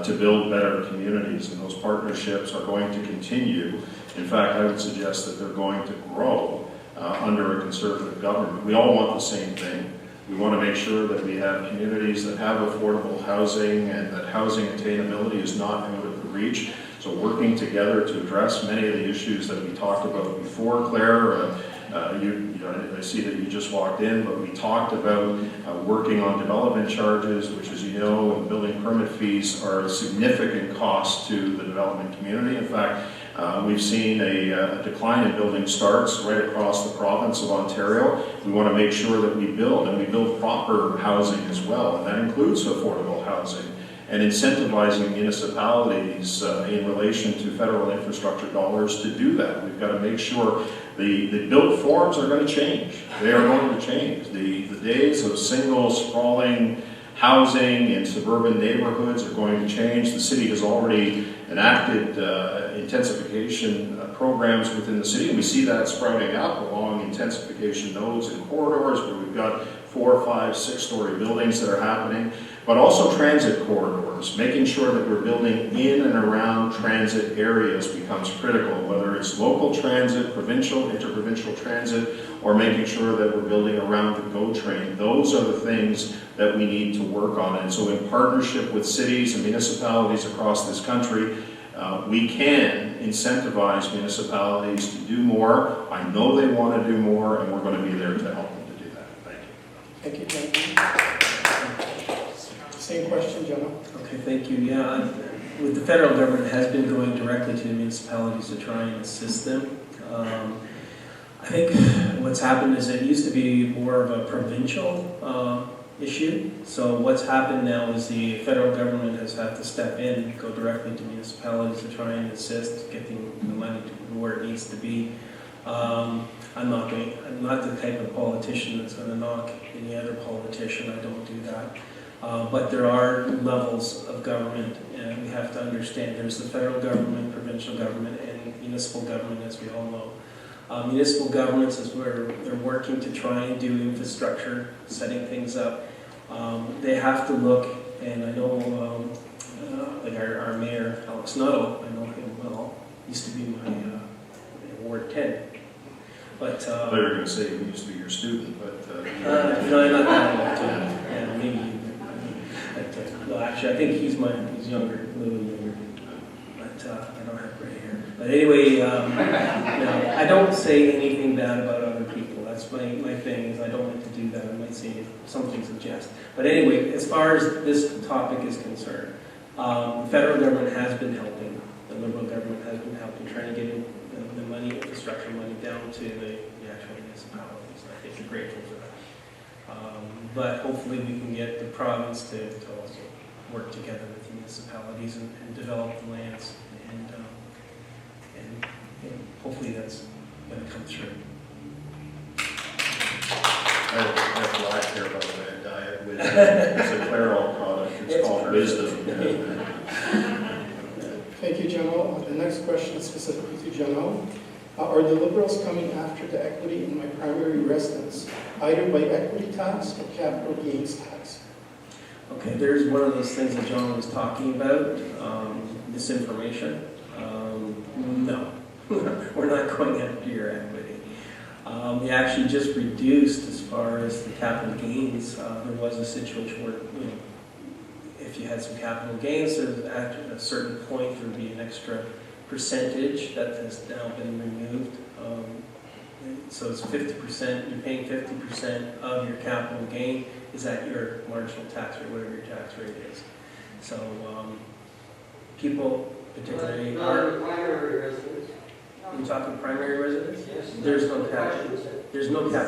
to build better communities, and those partnerships are going to continue. In fact, I would suggest that they're going to grow under a conservative government. We all want the same thing. We want to make sure that we have communities that have affordable housing and that housing attainability is not out of the reach. So working together to address many of the issues that we talked about before, Claire, I see that you just walked in, but we talked about working on development charges, which, as you know, and building permit fees are a significant cost to the development community. In fact, we've seen a decline in building starts right across the province of Ontario. We want to make sure that we build, and we build proper housing as well, and that includes affordable housing, and incentivizing municipalities in relation to federal infrastructure dollars to do that. We've got to make sure the built forms are going to change. They are going to change. The days of single sprawling housing in suburban neighborhoods are going to change. The city has already enacted intensification programs within the city, and we see that sprouting up along intensification nodes and corridors where we've got 4-, 5-, 6-story buildings that are happening, but also transit corridors. Making sure that we're building in and around transit areas becomes critical, whether it's local transit, provincial, interprovincial transit, or making sure that we're building around the GO train. Those are the things that we need to work on. And so in partnership with cities and municipalities across this country, we can incentivize municipalities to do more. I know they want to do more, and we're going to be there to help them to do that. Thank you. Thank you, John. Same question, John. Okay, thank you. Yeah, with the federal government has been going directly to the municipalities to try and assist them. I think what's happened is it used to be more of a provincial issue. So what's happened now is the federal government has had to step in and go directly to municipalities to try and assist getting the money to where it needs to be. I'm not the type of politician that's going to knock any other politician. I don't do that. But there are levels of government, and we have to understand there's the federal government, provincial government, and municipal government, as we all know. Municipal governments is where they're working to try and do infrastructure, setting things up. They have to look, and I know like our mayor, Alex Nuttall, I know him well, used to be my Ward 10. But I thought you were going to say he used to be your student, but no, not that old. Yeah, maybe. Well, actually, I think he's younger, a little younger. But I don't have gray hair. But anyway, no, I don't say anything bad about other people. That's my thing. Is I don't like to do that. I might say something suggest. But anyway, as far as this topic is concerned, the federal government has been helping. The Liberal government has been helping, trying to get the money, infrastructure money, down to the actual municipalities. I think we're grateful for that. But hopefully we can get the province to also work together with the municipalities and develop the lands, and hopefully that's going to come through. I have black hair, by the way, diet with it's a Clairol product. It's called Wisdom. Thank you, General. The next question is specifically to General. Are the Liberals coming after the equity in my primary residence, either by equity tax or capital gains tax? Okay, there's one of those things that John was talking about, misinformation. No. We're not going after your equity. We actually just reduced as far as the capital gains. There was a situation where, if you had some capital gains, at a certain point there would be an extra percentage that has now been removed. So it's 50%, you're paying 50% of your capital gain is at your marginal tax rate, whatever your tax rate is. So people, particularly primary residents. you're talking primary residents? Yes. There's no capital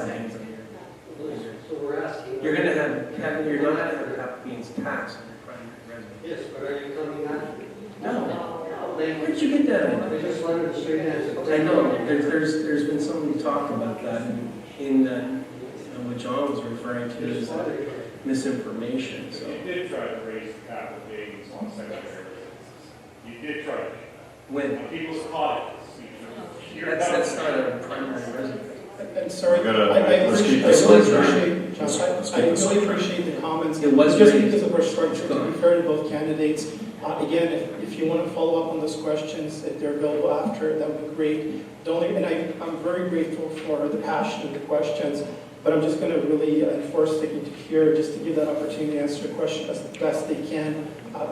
gains on here. So we're asking. You're not going to have capital gains tax on your primary residence. Yes, but are you coming after? No. Where did you get that? I just wanted to straight answer. I know, there's been some talk about that in what John was referring to as misinformation. So. You did try to raise the capital gains on secondary residences. You did try to. When? On people's cottages. That's not a primary residence. I'm sorry, I really appreciate the comments. It was just raised. because of our structure, to be fair to both candidates. Again, if you want to follow up on those questions, if they're available after, that would be great. I'm very grateful for the passion of the questions, but I'm just going to really enforce sticking to here just to give that opportunity to answer the question as best they can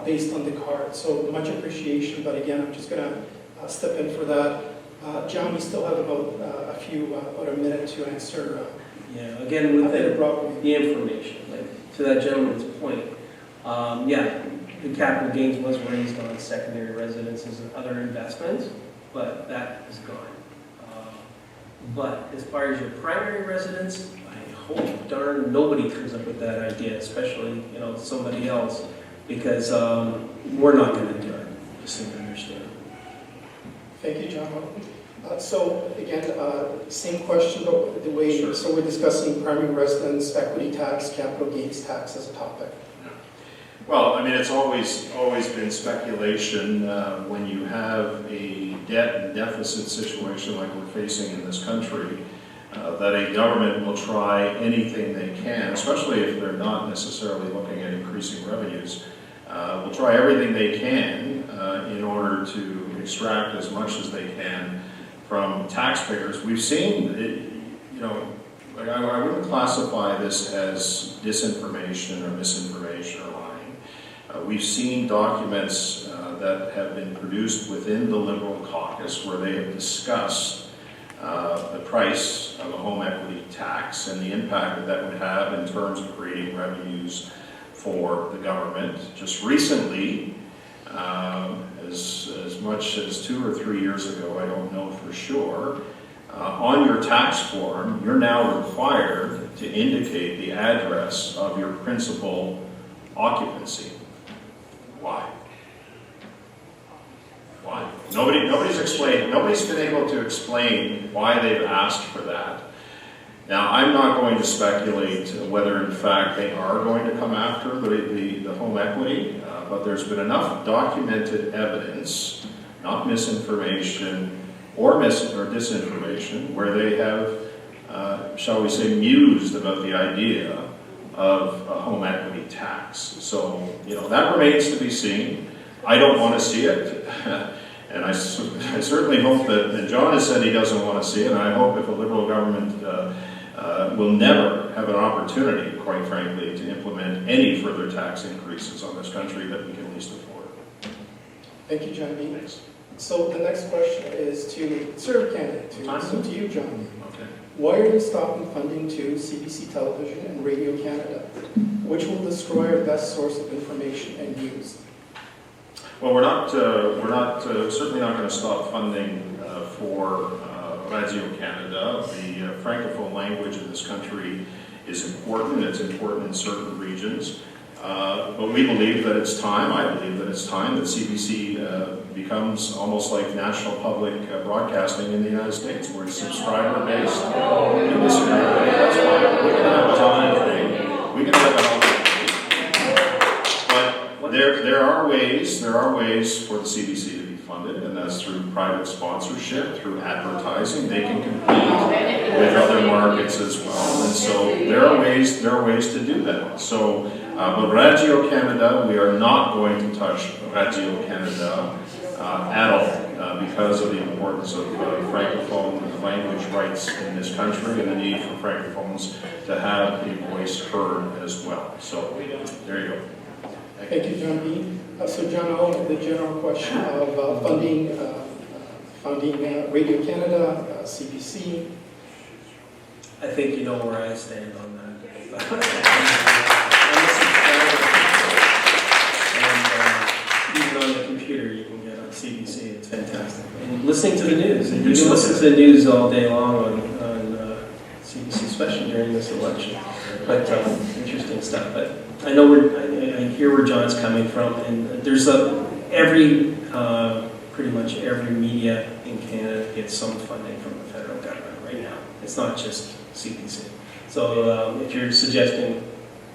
based on the card. So much appreciation, but again, I'm just going to step in for that. John, we still have about a minute to answer. Yeah, again, with the information, like, to that gentleman's point, the capital gains was raised on secondary residences and other investments, but that is gone. But as far as your primary residence, I hope darn nobody comes up with that idea, especially somebody else, because we're not going to do it. Just so you understand. Thank you, John. So again, same question, but the way, Sure. So we're discussing primary residence, equity tax, capital gains tax as a topic. Well, I mean, it's always been speculation when you have a debt and deficit situation like we're facing in this country, that a government will try anything they can, especially if they're not necessarily looking at increasing revenues, will try everything they can in order to extract as much as they can from taxpayers. We've seen, I wouldn't classify this as disinformation or misinformation or lying. We've seen documents that have been produced within the Liberal caucus where they have discussed the price of a home equity tax and the impact that would have in terms of creating revenues for the government. Just recently, as much as 2 or 3 years ago, I don't know for sure, on your tax form, you're now required to indicate the address of your principal occupancy. Why? Why? Nobody's been able to explain why they've asked for that. Now, I'm not going to speculate whether in fact they are going to come after the home equity, but there's been enough documented evidence, not misinformation or disinformation, where they have, shall we say, mused about the idea of a home equity tax. So, that remains to be seen. I don't want to see it. And I certainly hope that, and John has said he doesn't want to see it, and I hope if a Liberal government will never have an opportunity, quite frankly, to implement any further tax increases on this country that we can at least afford. Thank you, John B. So the next question is to the Conservative candidate, to you, John. Okay. Why are you stopping funding to CBC Television and Radio Canada, which will destroy our best source of information and news? Well, we're certainly not going to stop funding for Radio Canada. The Francophone language in this country is important. It's important in certain regions. But we believe that it's time, I believe that it's time that CBC becomes almost like national public broadcasting in the United States, where it's subscriber-based. You disagree with me, that's fine. We can have a healthy thing. We can have a healthy thing. But there are ways for the CBC to be funded, and that's through private sponsorship, through advertising. They can compete with other markets as well, and so there are ways to do that. So But Radio Canada, we are not going to touch Radio Canada at all because of the importance of francophone language rights in this country and the need for francophones to have a voice heard as well. So there you go. Thank you, John B. So John O, the general question of funding Radio Canada, CBC. I think you know where I stand on that. And even on the computer you can get on CBC, it's fantastic. And listening to the news, and you can listen to the news all day long on CBC, especially during this election. But interesting stuff. But I know I hear where John's coming from, and there's pretty much every media in Canada gets some funding from the federal government right now. It's not just CBC. So if you're suggesting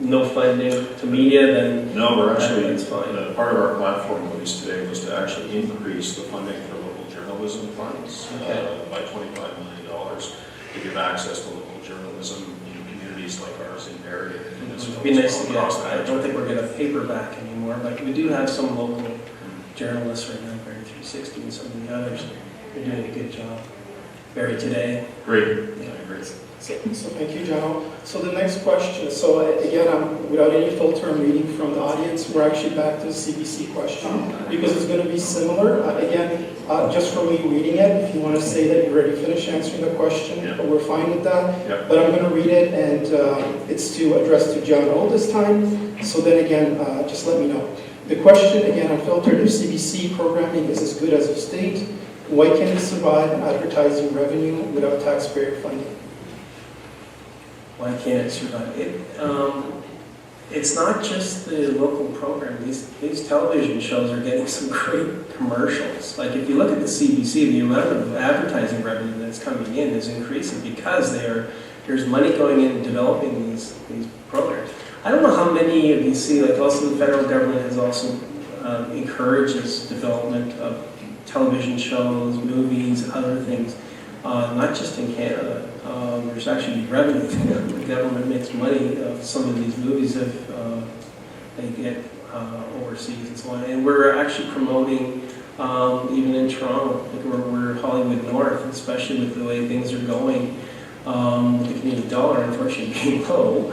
no funding to media, then no, we're actually, that's fine. Part of our platform release today was to actually increase the funding for local journalism funds by $25 million to give access to local journalism in communities like ours in Barrie. It would be nice to get. I don't think we're going to paperback anymore, but we do have some local journalists right now, Barrie 360 and some of the others. They're doing a good job. Barrie Today. Great. Yeah, great. So thank you, John. So the next question, so again, without any filter, I'm reading from the audience. We're actually back to the CBC question because it's going to be similar. Again, just for me reading it, if you want to say that you're already finished answering the question, we're fine with that. Yeah. But I'm going to read it, and it's to address to John O this time. So then again, just let me know. The question, again, unfiltered, if CBC programming is as good as the state, why can't it survive in advertising revenue without taxpayer funding? Why can't it survive? It's not just the local program. These television shows are getting some great commercials. Like if you look at the CBC, the amount of advertising revenue that's coming in is increasing because there's money going in developing these programs. I don't know how many of you see, like also the federal government has also encourages development of television shows, movies, other things, not just in Canada. There's actually revenue. The government makes money of some of these movies if they get overseas and so on. And we're actually promoting, even in Toronto, like we're Hollywood North, especially with the way things are going with the Canadian dollar, unfortunately, being low.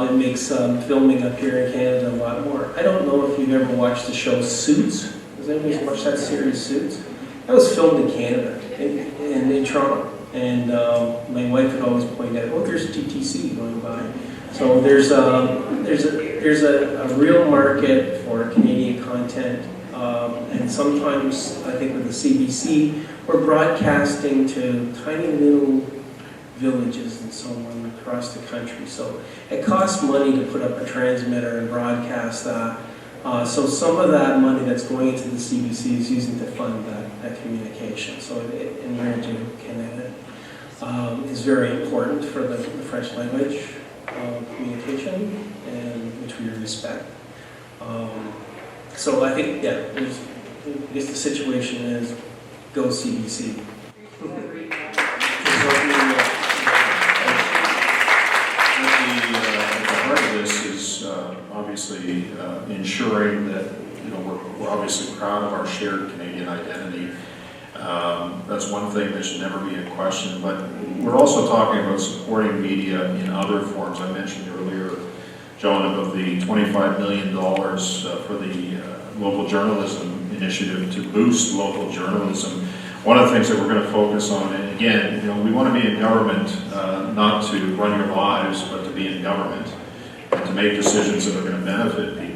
It makes filming up here in Canada a lot more. I don't know if you've ever watched the show Suits. Has anybody watched that series, Suits? That was filmed in Canada, in Toronto. And my wife would always point out, oh, there's TTC going by. So there's a real market for Canadian content. And sometimes, I think with the CBC, we're broadcasting to tiny little villages and so on across the country. So it costs money to put up a transmitter and broadcast that. So some of that money that's going into the CBC is using to fund that communication. So in Radio Canada is very important for the French language communication, and which we respect. So I think, I guess the situation is go CBC. Obviously ensuring that we're obviously proud of our shared Canadian identity. That's one thing that should never be in question, but we're also talking about supporting media in other forms. I mentioned earlier, John, about the $25 million for the local journalism initiative to boost local journalism. One of the things that we're going to focus on, and again, we want to be in government, not to run your lives, but to be in government and to make decisions that are going to benefit people.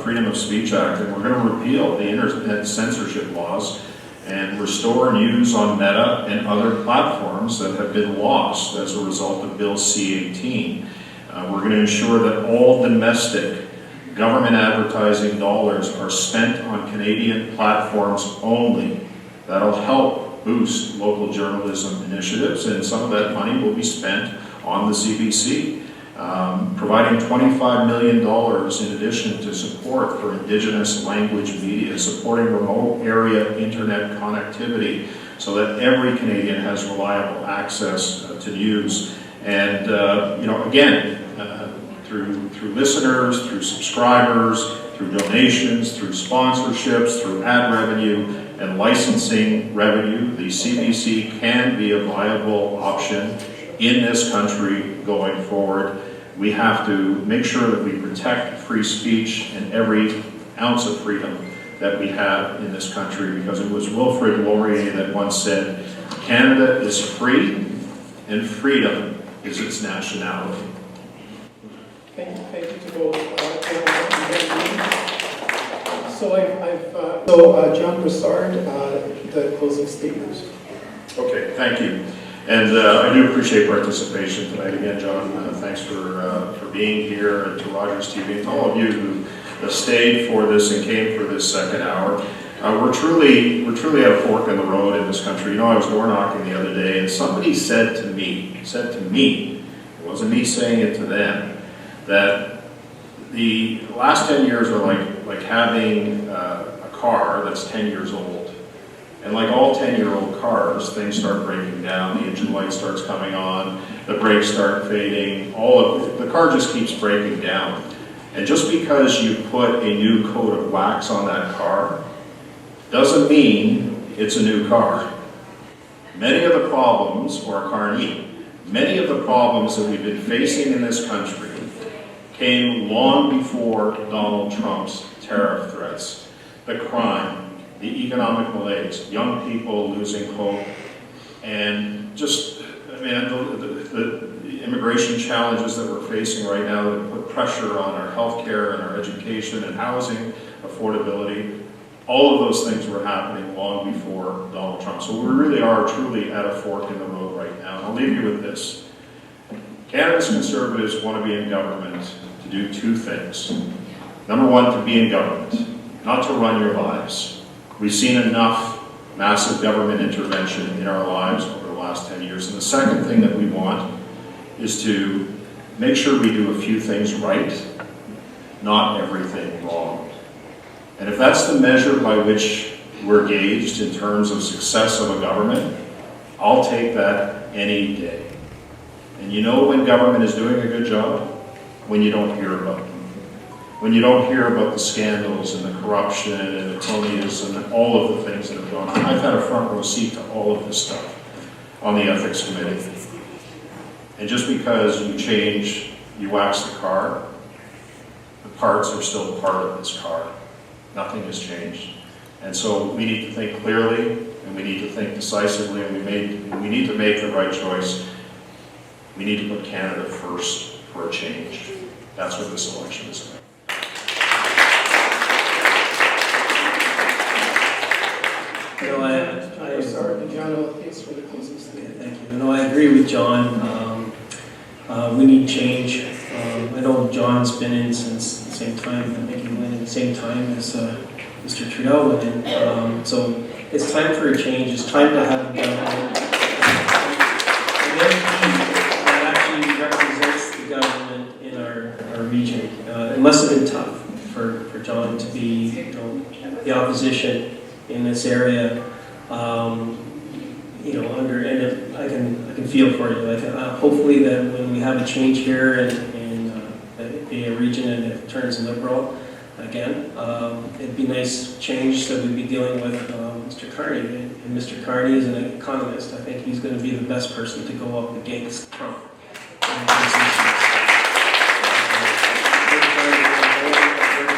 Freedom of Speech Act, and we're going to repeal the internet censorship laws and restore news on Meta and other platforms that have been lost as a result of Bill C-18. We're going to ensure that all domestic government advertising dollars are spent on Canadian platforms only. That'll help boost local journalism initiatives, and some of that money will be spent on the CBC. Providing $25 million in addition to support for Indigenous language media, supporting remote area internet connectivity so that every Canadian has reliable access to news. And, again, through listeners, through subscribers, through donations, through sponsorships, through ad revenue and licensing revenue, the CBC can be a viable option in this country going forward. We have to make sure that we protect free speech and every ounce of freedom that we have in this country, because it was Wilfrid Laurier that once said, Canada is free and freedom is its nationality. Thank you to both. John Brassard, the closing statement. Okay, thank you. And I do appreciate participation tonight. Again, John, thanks for being here, and to Rogers TV, and to all of you who stayed for this and came for this second hour. We're truly at a fork in the road in this country. You know, I was door knocking the other day, and somebody said to me, it wasn't me saying it to them, that the last 10 years are like having a car that's 10 years old. And like all 10-year-old cars, things start breaking down, the engine light starts coming on, the brakes start fading, the car just keeps breaking down. And just because you put a new coat of wax on that car doesn't mean it's a new car. Many of the problems that we've been facing in this country came long before Donald Trump's tariff threats. The crime, the economic malaise, young people losing hope, and just, the immigration challenges that we're facing right now that put pressure on our healthcare and our education and housing affordability. All of those things were happening long before Donald Trump. So we really are truly at a fork in the road right now. And I'll leave you with this. Canada's Conservatives want to be in government to do two things. Number one, to be in government, not to run your lives. We've seen enough massive government intervention in our lives over the last 10 years. And the second thing that we want is to make sure we do a few things right, not everything wrong. And if that's the measure by which we're gauged in terms of success of a government, I'll take that any day. And you know when government is doing a good job? When you don't hear about them. When you don't hear about the scandals and the corruption and the cronyism and all of the things that have gone on. I've had a front row seat to all of this stuff on the ethics committee. And just because you wax the car, the parts are still part of this car. Nothing has changed. And so we need to think clearly, and we need to think decisively, and we need to make the right choice. We need to put Canada first for a change. That's what this election is about. John Brassard and John Olthuis for the closing statement. Thank you. I agree with John. We need change. I know John's been in since the same time. I think he went in the same time as Mr. Trudeau went in. So it's time for a change. It's time to have a government that actually represents the government in our region. It must have been tough for John to be the opposition in this area. And I can feel for you. Hopefully that when we have a change here in the region and it turns liberal again, it'd be nice change that we'd be dealing with Mr. Carney. And Mr. Carney is an economist. I think he's going to be the best person to go up against Trump. We're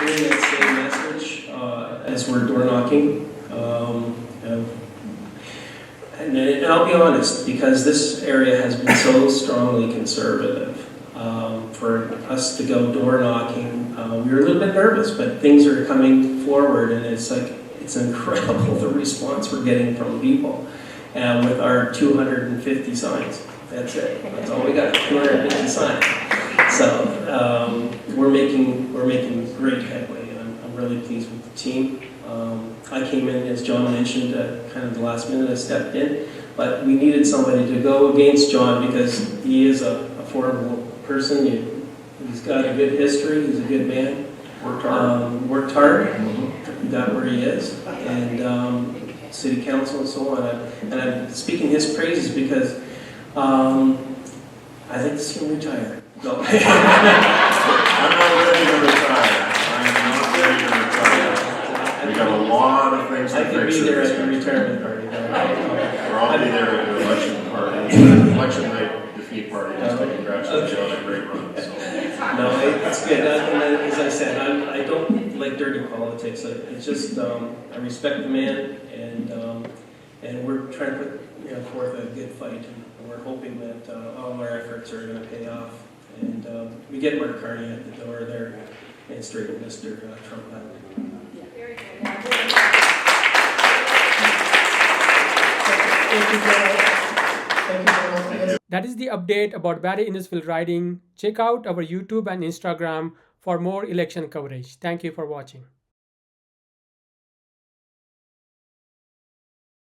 hearing that same message as we're door knocking. And I'll be honest, because this area has been so strongly conservative, for us to go door knocking, we were a little bit nervous, but things are coming forward, and it's incredible the response we're getting from people. And with our 250 signs, that's it. That's all we got, 250 signs. So we're making great headway, and I'm really pleased with the team. I came in, as John mentioned, at kind of the last minute I stepped in, but we needed somebody to go against John because he is an affordable person. He's got a good history, he's a good man. Worked hard, got where he is, and city council and so on. And I'm speaking his praises because I'd like to see him retire. No. I'm not ready to retire. I'm not ready to retire. We got a lot of things to I can fix be in there this at the country. retirement party. Or I'll be there at the election party, election night defeat party, just to congratulate you on a great run. So. No, it's good. As I said, I don't like dirty politics. It's just I respect the man, and we're trying to put forth a good fight, and we're hoping that all our efforts are going to pay off, and we get Mark Carney at the door there and straighten Mr. Trump out. Very good. Thank you, General. Thank you, General. That is the update about Barrie Innisfil riding. Check out our YouTube and Instagram for more election coverage. Thank you for watching.